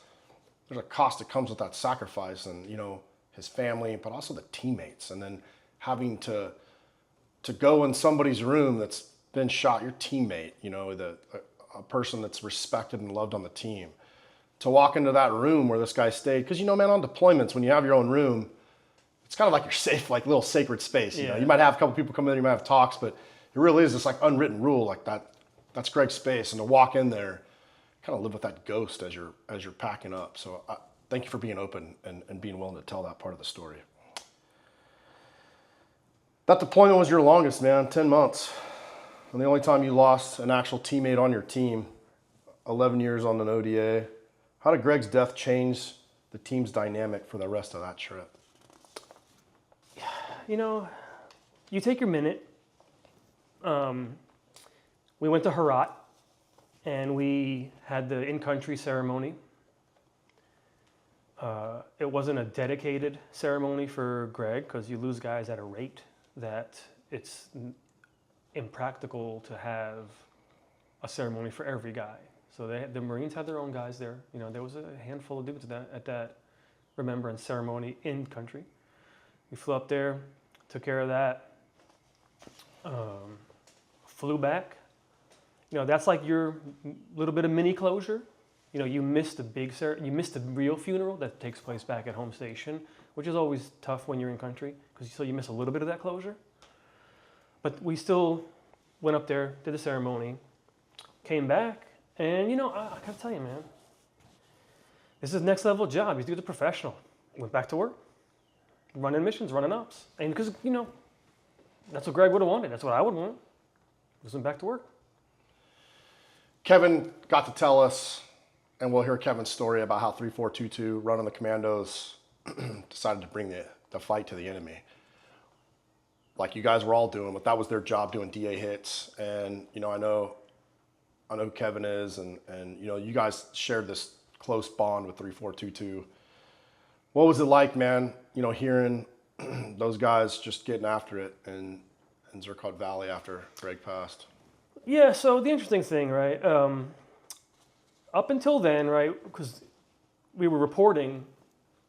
there's a cost that comes with that sacrifice, and, you know, his family, but also the teammates. And then having to go in somebody's room that's been shot, your teammate, you know, a person that's respected and loved on the team, to walk into that room where this guy stayed. Because, you know, man, on deployments, when you have your own room, it's kind of like your safe, like little sacred space. You know, you might have a couple people come in, you might have talks, but it really is this like unwritten rule, like that's Greg's space. And to walk in there, kind of live with that ghost as you're packing up. So thank you for being open and being willing to tell that part of the story. That deployment was your longest, man, 10 months. And the only time you lost an actual teammate on your team, 11 years on an ODA. How did Greg's death change the team's dynamic for the rest of that trip? You know, you take your minute. We went to Herat, and we had the in-country ceremony. It wasn't a dedicated ceremony for Greg, because you lose guys at a rate that it's impractical to have a ceremony for every guy. So the Marines had their own guys there. You know, there was a handful of dudes at that remembrance ceremony in country. We flew up there, took care of that, flew back. You know, that's like your little bit of mini closure. You know, you missed the real funeral that takes place back at home station, which is always tough when you're in country, because you miss a little bit of that closure. But we still went up there, did the ceremony, came back, and, you know, I gotta tell you, man, this is next level job. You do the professional. Went back to work, running missions, running ops. And because, you know, that's what Greg would have wanted. That's what I would want. Just went back to work. Kevin got to tell us, and we'll hear Kevin's story about how 3422 running the commandos decided to bring the fight to the enemy. Like you guys were all doing, but that was their job, doing DA hits. And, you know, I know who Kevin is, and you know, you guys shared this close bond with 3422. What was it like, man, you know, hearing those guys just getting after it in Zircon Valley after Greg passed? Yeah, so the interesting thing, right, up until then, right, because we were reporting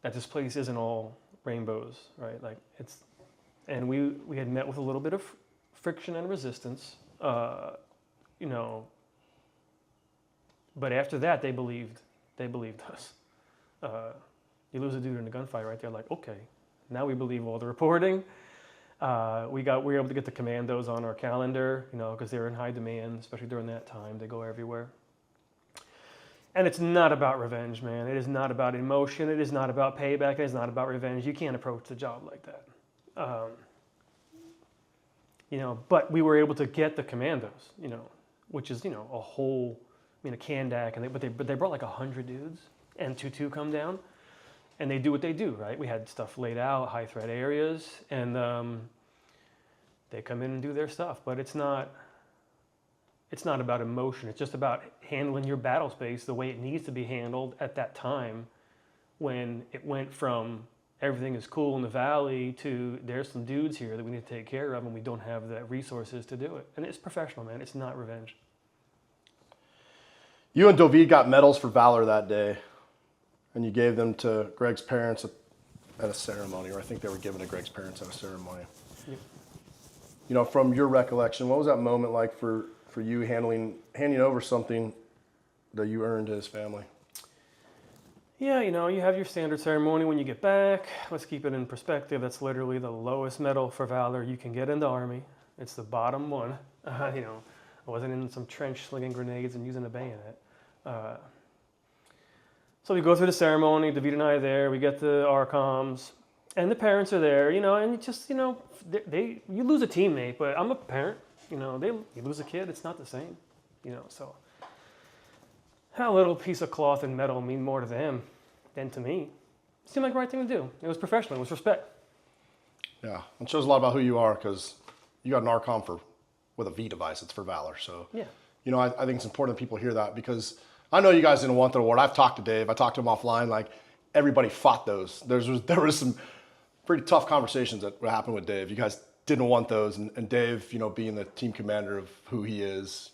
that this place isn't all rainbows, right, like and we had met with a little bit of friction and resistance, you know, but after that, they believed us. You lose a dude in a gunfight right there, like, okay, now we believe all the reporting. We were able to get the commandos on our calendar, you know, because they were in high demand, especially during that time. They go everywhere. And it's not about revenge, man. It is not about emotion. It is not about payback. It is not about revenge. You can't approach the job like that. You know, but we were able to get the commandos, you know, which is, you know, a whole, I mean, a Kandak, but they brought like 100 dudes, and 2-2 come down, and they do what they do, right? We had stuff laid out, high threat areas, and they come in and do their stuff. But it's not about emotion. It's just about handling your battle space the way it needs to be handled at that time, when it went from everything is cool in the valley to there's some dudes here that we need to take care of, and we don't have the resources to do it. And it's professional, man. It's not revenge. You and Dovid got medals for valor that day, and you gave them to Greg's parents at a ceremony, or I think they were given to Greg's parents at a ceremony. Yep. You know, from your recollection, what was that moment like for you handing over something that you earned to his family? Yeah, you have your standard ceremony when you get back. Let's keep it in perspective. That's literally the lowest medal for valor you can get in the Army. It's the bottom one. I wasn't in some trench slinging grenades and using a bayonet. So we go through the ceremony. David and I are there. We get the ARCOMs, and the parents are there. And it just you lose a teammate, but I'm a parent. You lose a kid. It's not the same. So. How a little piece of cloth and metal mean more to them than to me. It seemed like the right thing to do. It was professional. It was respect. Yeah, it shows a lot about who you are because you got an ARCOM with a V device. It's for valor. So, yeah. I think it's important that people hear that because I know you guys didn't want the award. I've talked to Dave. I talked to him offline. Like, everybody fought those. There was some pretty tough conversations that happened with Dave. You guys didn't want those. And Dave, being the team commander of who he is,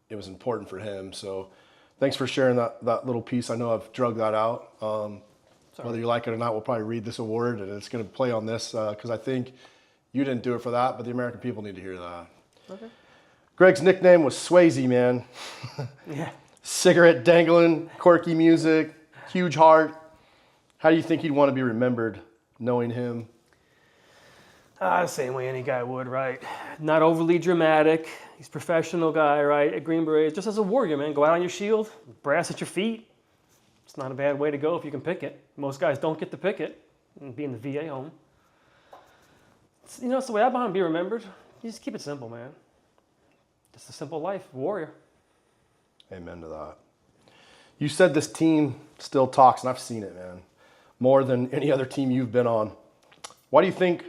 it was important for him. So thanks for sharing that little piece. I know I've drug that out. Whether you like it or not, we'll probably read this award, and it's going to play on this because I think you didn't do it for that, but the American people need to hear that. Okay. Greg's nickname was Swayze, man. Yeah. Cigarette dangling, quirky music, huge heart. How do you think he'd want to be remembered knowing him? The same way any guy would, right? Not overly dramatic. He's a professional guy, right? At Green Beret, just as a warrior, man. Go out on your shield, brass at your feet. It's not a bad way to go if you can pick it. Most guys don't get to pick it and be in the VA home. It's the way I want to be remembered. You just keep it simple, man. Just a simple life, warrior. Amen to that. You said this team still talks, and I've seen it, man. More than any other team you've been on. Why do you think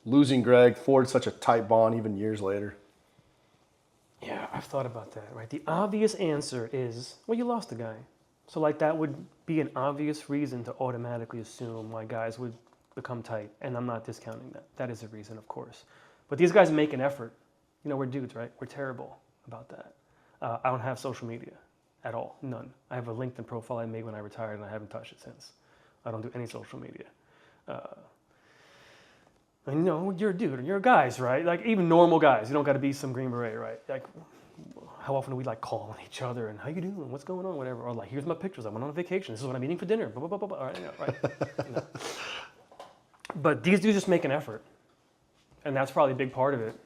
losing Greg forged such a tight bond even years later? Yeah, I've thought about that, right? The obvious answer is, well, you lost a guy. So that would be an obvious reason to automatically assume why guys would become tight. And I'm not discounting that. That is a reason, of course. But these guys make an effort. We're dudes, right? We're terrible about that. I don't have social media at all, none. I have a LinkedIn profile I made when I retired, and I haven't touched it since. I don't do any social media. And you're a dude, and you're guys, right? Like even normal guys, you don't got to be some Green Beret, right? Like how often do we calling each other and how you doing? What's going on? Whatever. Or here's my pictures. I went on a vacation. This is what I'm eating for dinner. Blah, blah, blah, blah. All right, right. But these dudes just make an effort, and that's probably a big part of it.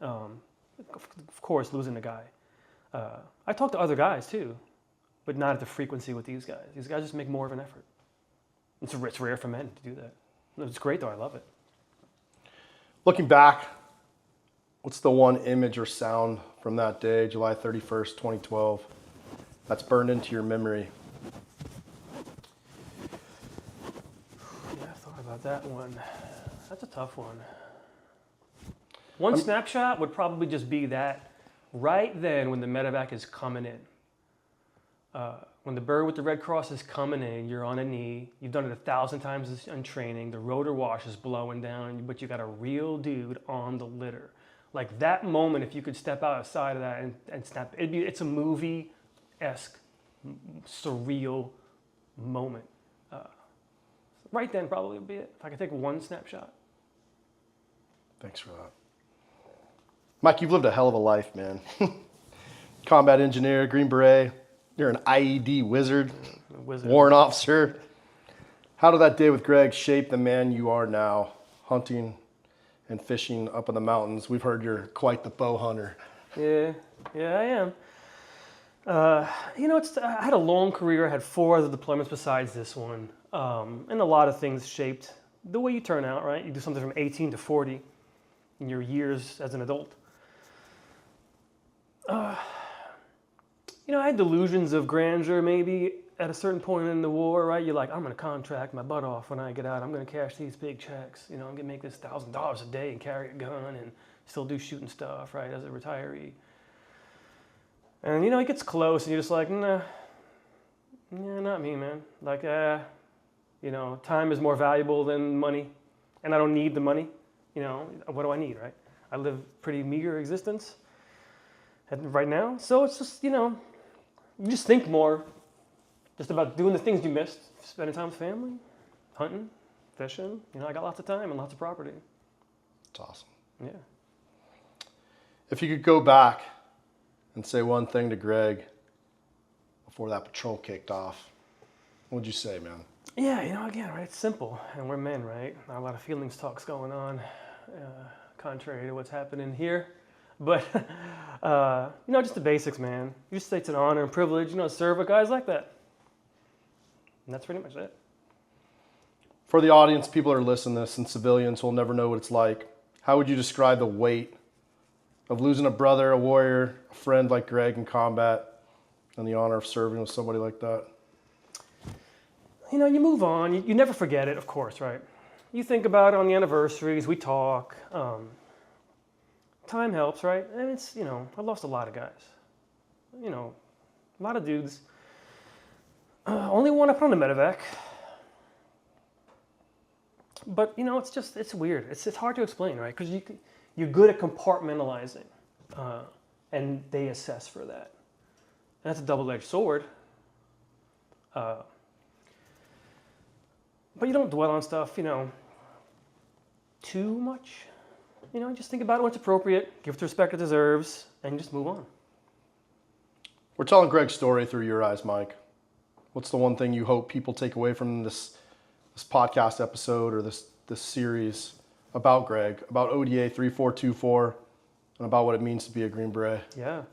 Of course, losing a guy. I talk to other guys too, but not at the frequency with these guys. These guys just make more of an effort. It's rare for men to do that. It's great though. I love it. Looking back, what's the one image or sound from that day, July 31st, 2012, that's burned into your memory? Yeah, I thought about that one. That's a tough one. One snapshot would probably just be that right then when the Medevac is coming in. When the bird with the red cross is coming in, you're on a knee. You've done it 1,000 times in training. The rotor wash is blowing down, but you got a real dude on the litter. Like that moment, if you could step outside of that and snap, it's a movie-esque, surreal moment. Right then probably would be it. If I could take one snapshot. Thanks for that. Mike, you've lived a hell of a life, man. Combat engineer, Green Beret. You're an IED wizard, warrant officer. How did that day with Greg shape the man you are now, hunting and fishing up in the mountains? We've heard you're quite the bow hunter. Yeah, I am. I had a long career. I had 4 other deployments besides this one. And a lot of things shaped the way you turn out, right? You do something from 18 to 40 in your years as an adult. I had delusions of grandeur maybe at a certain point in the war, right? You're like, I'm going to contract my butt off when I get out. I'm going to cash these big checks. I'm going to make this $1,000 a day and carry a gun and still do shooting stuff, right, as a retiree. And, it gets close and you're just like, nah, not me, man. Like, time is more valuable than money and I don't need the money. What do I need, right? I live pretty meager existence right now. So it's just, you just think more just about doing the things you missed, spending time with family, hunting, fishing. I got lots of time and lots of property. That's awesome. Yeah. If you could go back and say one thing to Greg before that patrol kicked off. What'd you say, man? Yeah, again, right, it's simple, and we're men, right? Not a lot of feelings talks going on, contrary to what's happening here. But, just the basics, man. You just say it's an honor and privilege, to serve with guys like that. And that's pretty much it. For the audience, people are listening to this, and civilians will never know what it's like. How would you describe the weight of losing a brother, a warrior, a friend like Greg in combat, and the honor of serving with somebody like that? You move on. You never forget it, of course, right? You think about it on the anniversaries, we talk. Time helps, right? And it's, I lost a lot of guys. A lot of dudes. Only one I put on the Medevac. But, it's weird. It's hard to explain, right? Because you're good at compartmentalizing. And they assess for that. And that's a double-edged sword. But you don't dwell on stuff, too much. Just think about it when it's appropriate, give it the respect it deserves, and just move on. We're telling Greg's story through your eyes, Mike. What's the one thing you hope people take away from this podcast episode or this series about Greg, about ODA 3424, and about what it means to be a Green Beret? Yeah.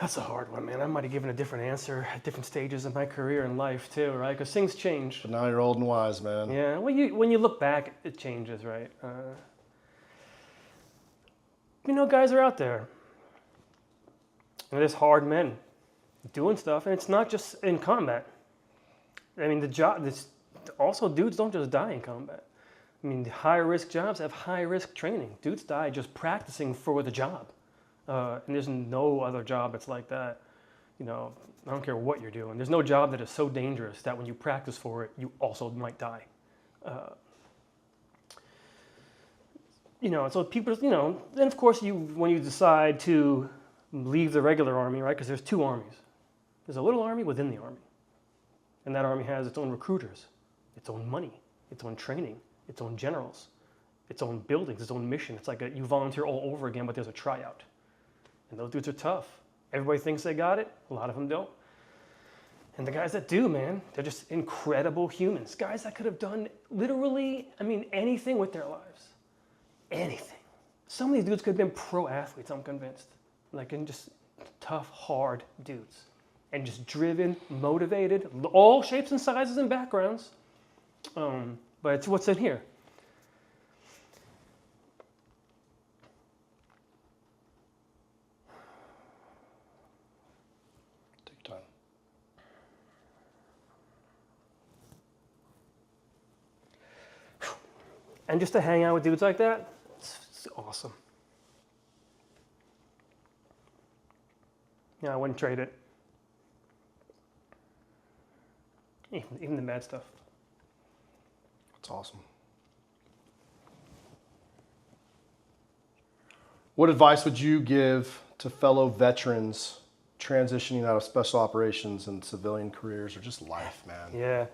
That's a hard one, man. I might have given a different answer at different stages of my career and life, too, right? Because things change. But now you're old and wise, man. Yeah, when you look back, it changes, right? Guys are out there. And there's hard men doing stuff, and it's not just in combat. I mean, also dudes don't just die in combat. I mean, the high-risk jobs have high-risk training. Dudes die just practicing for the job. And there's no other job that's like that. I don't care what you're doing. There's no job that is so dangerous that when you practice for it, you also might die. So people, then of course when you decide to leave the regular army, right? Because there's two armies. There's a little army within the army. And that army has its own recruiters, its own money, its own training, its own generals, its own buildings, its own mission. It's like you volunteer all over again, but there's a tryout. And those dudes are tough. Everybody thinks they got it. A lot of them don't. And the guys that do, man, they're just incredible humans. Guys that could have done literally, anything with their lives. Anything. Some of these dudes could have been pro athletes, I'm convinced. And just tough, hard dudes. And just driven, motivated, all shapes and sizes and backgrounds. But it's what's in here. And just to hang out with dudes like that, it's awesome. I wouldn't trade it. Even the bad stuff. That's awesome. What advice would you give to fellow veterans transitioning out of special operations and civilian careers or just life, man? Yeah,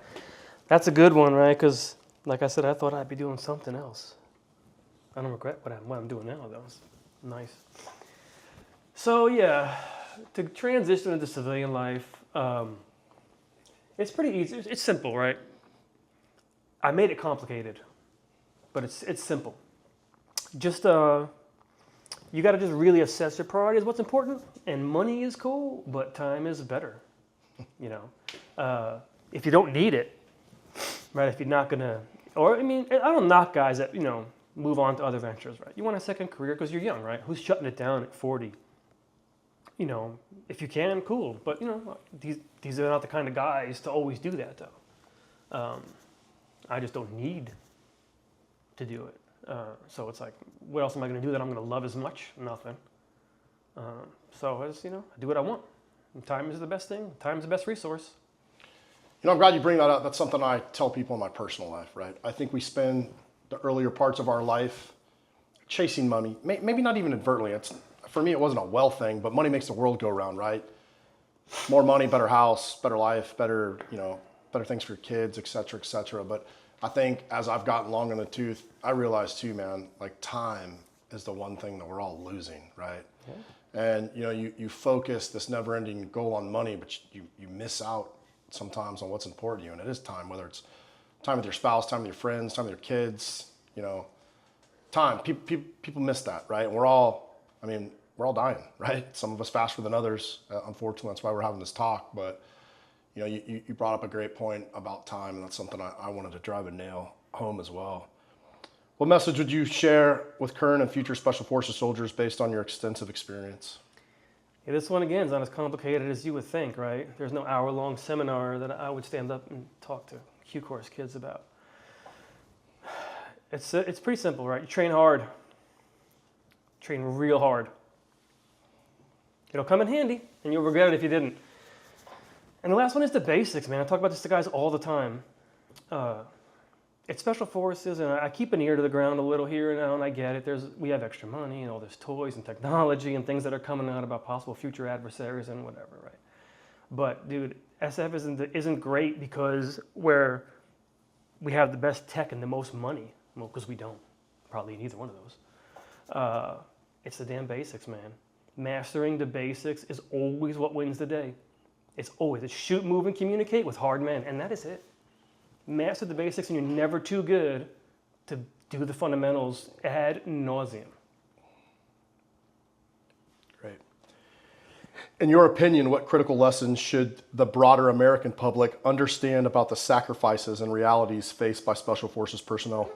that's a good one, right? Because like I said, I thought I'd be doing something else. I don't regret what I'm doing now, though. It's nice. So yeah, to transition into civilian life, it's pretty easy. It's simple, right? I made it complicated, but it's simple. Just you got to just really assess your priorities, what's important, and money is cool, but time is better. If you don't need it, right? If you're not gonna, I don't knock guys that move on to other ventures, right? You want a second career because you're young, right? Who's shutting it down at 40? If you can, cool. But these are not the kind of guys to always do that, though. I just don't need to do it. So it's like, what else am I going to do that I'm going to love as much? Nothing. So I just, I do what I want. And time is the best thing. Time is the best resource. I'm glad you bring that up. That's something I tell people in my personal life, right? I think we spend the earlier parts of our life chasing money. Maybe not even inadvertently. For me, it wasn't a wealth thing, but money makes the world go round, right? More money, better house, better life, better things for your kids, et cetera, et cetera. But I think as I've gotten long in the tooth, I realized too, man, like time is the one thing that we're all losing, right? Yeah. And you focus this never-ending goal on money, but you miss out sometimes on what's important to you. And it is time, whether it's time with your spouse, time with your friends, time with your kids, time. People miss that, right? And we're all dying, right? Some of us faster than others. Unfortunately, that's why we're having this talk. But you brought up a great point about time, and that's something I wanted to drive a nail home as well. What message would you share with current and future Special Forces soldiers based on your extensive experience? Yeah, this one again is not as complicated as you would think, right? There's no hour-long seminar that I would stand up and talk to Q course kids about. It's pretty simple, right? You train hard. Train real hard. It'll come in handy, and you'll regret it if you didn't. And the last one is the basics, man. I talk about this to guys all the time. It's Special Forces, and I keep an ear to the ground a little here and now, and I get it. We have extra money and all this toys and technology and things that are coming out about possible future adversaries and whatever, right? But, dude, SF isn't great because we have the best tech and the most money. Well, because we don't. Probably in either one of those. It's the damn basics, man. Mastering the basics is always what wins the day. It's shoot, move, and communicate with hard men, and that is it. Master the basics, and you're never too good to do the fundamentals ad nauseum. Great. In your opinion, what critical lessons should the broader American public understand about the sacrifices and realities faced by Special Forces personnel?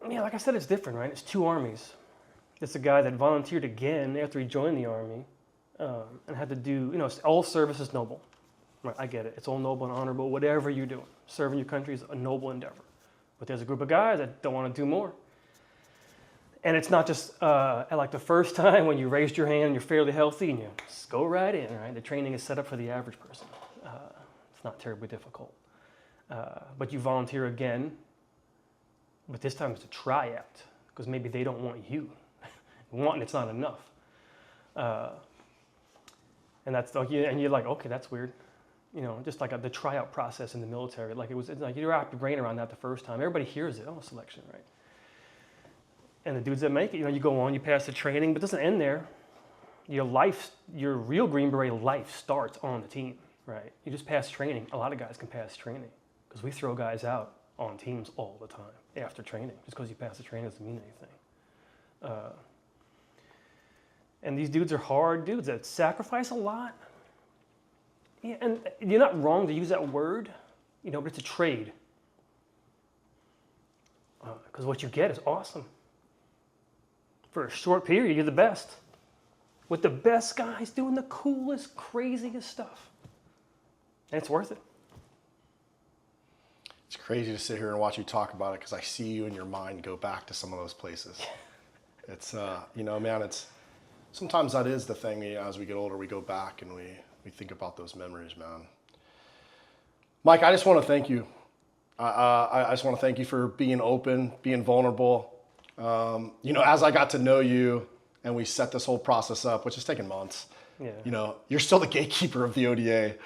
Yeah, like I said, it's different, right? It's two armies. It's a guy that volunteered again after he joined the Army and had to do, all service is noble. Right, I get it. It's all noble and honorable, whatever you're doing. Serving your country is a noble endeavor. But there's a group of guys that don't want to do more. And it's not just like the first time when you raised your hand and you're fairly healthy and you just go right in, right? The training is set up for the average person. It's not terribly difficult. But you volunteer again, but this time it's a tryout because maybe they don't want you. Wanting it's not enough. And you're like, okay, that's weird. Just like the tryout process in the military. It's like you wrap your brain around that the first time. Everybody hears it, selection, right? And the dudes that make it, you go on, you pass the training, but it doesn't end there. Your real Green Beret life starts on the team, right? You just pass training. A lot of guys can pass training because we throw guys out on teams all the time after training. Just because you pass the training doesn't mean anything. And these dudes are hard dudes that sacrifice a lot. Yeah, and you're not wrong to use that word, but it's a trade. Because what you get is awesome. For a short period, you're the best. With the best guys doing the coolest, craziest stuff. And it's worth it. It's crazy to sit here and watch you talk about it because I see you in your mind go back to some of those places. It's, man, sometimes that is the thing. As we get older, we go back and we think about those memories, man. Mike, I just want to thank you. I just want to thank you for being open, being vulnerable. As I got to know you and we set this whole process up, which has taken months, you're still the gatekeeper of the ODA.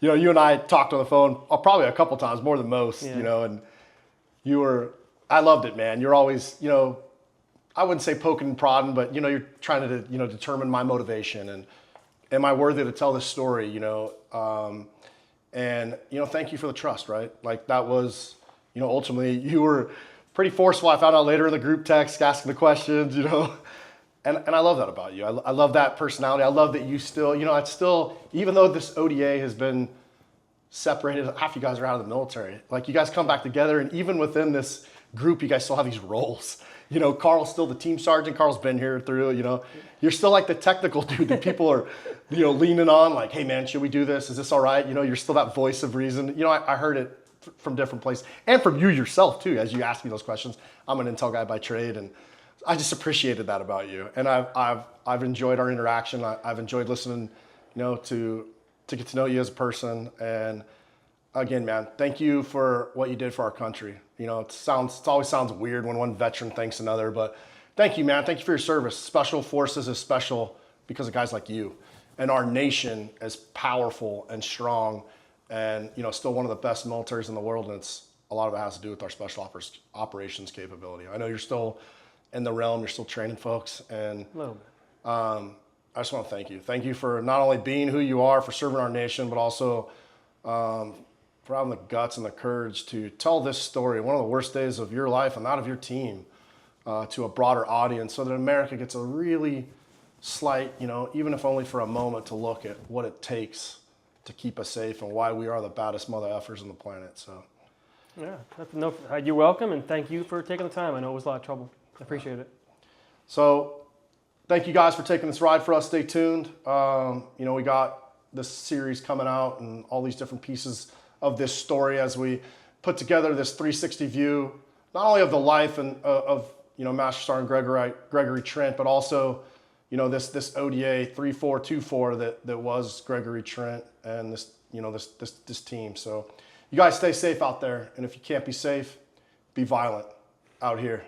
You and I talked on the phone probably a couple times, more than most, and I loved it, man. You're always, I wouldn't say poking and prodding, but, you're trying to, determine my motivation and am I worthy to tell this story, and, thank you for the trust, right? Like that was, ultimately you were pretty forceful. I found out later in the group text, asking the questions, and I love that about you. I love that personality. I love that you still, it's still, even though this ODA has been separated, half you guys are out of the military. Like you guys come back together, and even within this group, you guys still have these roles. Carl's still the team sergeant. Carl's been here through, you're still like the technical dude that people are, leaning on like, hey man, should we do this? Is this all right? You're still that voice of reason. I heard it from different places and from you yourself too, as you ask me those questions. I'm an intel guy by trade, and I just appreciated that about you. And I've enjoyed our interaction. I've enjoyed listening, to get to know you as a person. And again, man, thank you for what you did for our country. It always sounds weird when one veteran thanks another, but thank you, man. Thank you for your service. Special Forces is special because of guys like you. And our nation is powerful and strong and, still one of the best militaries in the world. And a lot of it has to do with our special operations capability. I know you're still in the realm, you're still training folks. And, a little I just want to thank you. Thank you for not only being who you are, for serving our nation, but also for having the guts and the courage to tell this story, one of the worst days of your life and that of your team, to a broader audience, so that America gets a really slight, even if only for a moment, to look at what it takes to keep us safe and why we are the baddest mother effers on the planet. So, Yeah, you're welcome, and thank you for taking the time. I know it was a lot of trouble. I appreciate it. So, thank you guys for taking this ride for us. Stay tuned. We got this series coming out and all these different pieces of this story as we put together this 360 view, not only of the life and of Master Sergeant Gregory Trent, but also this ODA 3424 that was Gregory Trent and this team. So you guys stay safe out there, and if you can't be safe, be violent out here.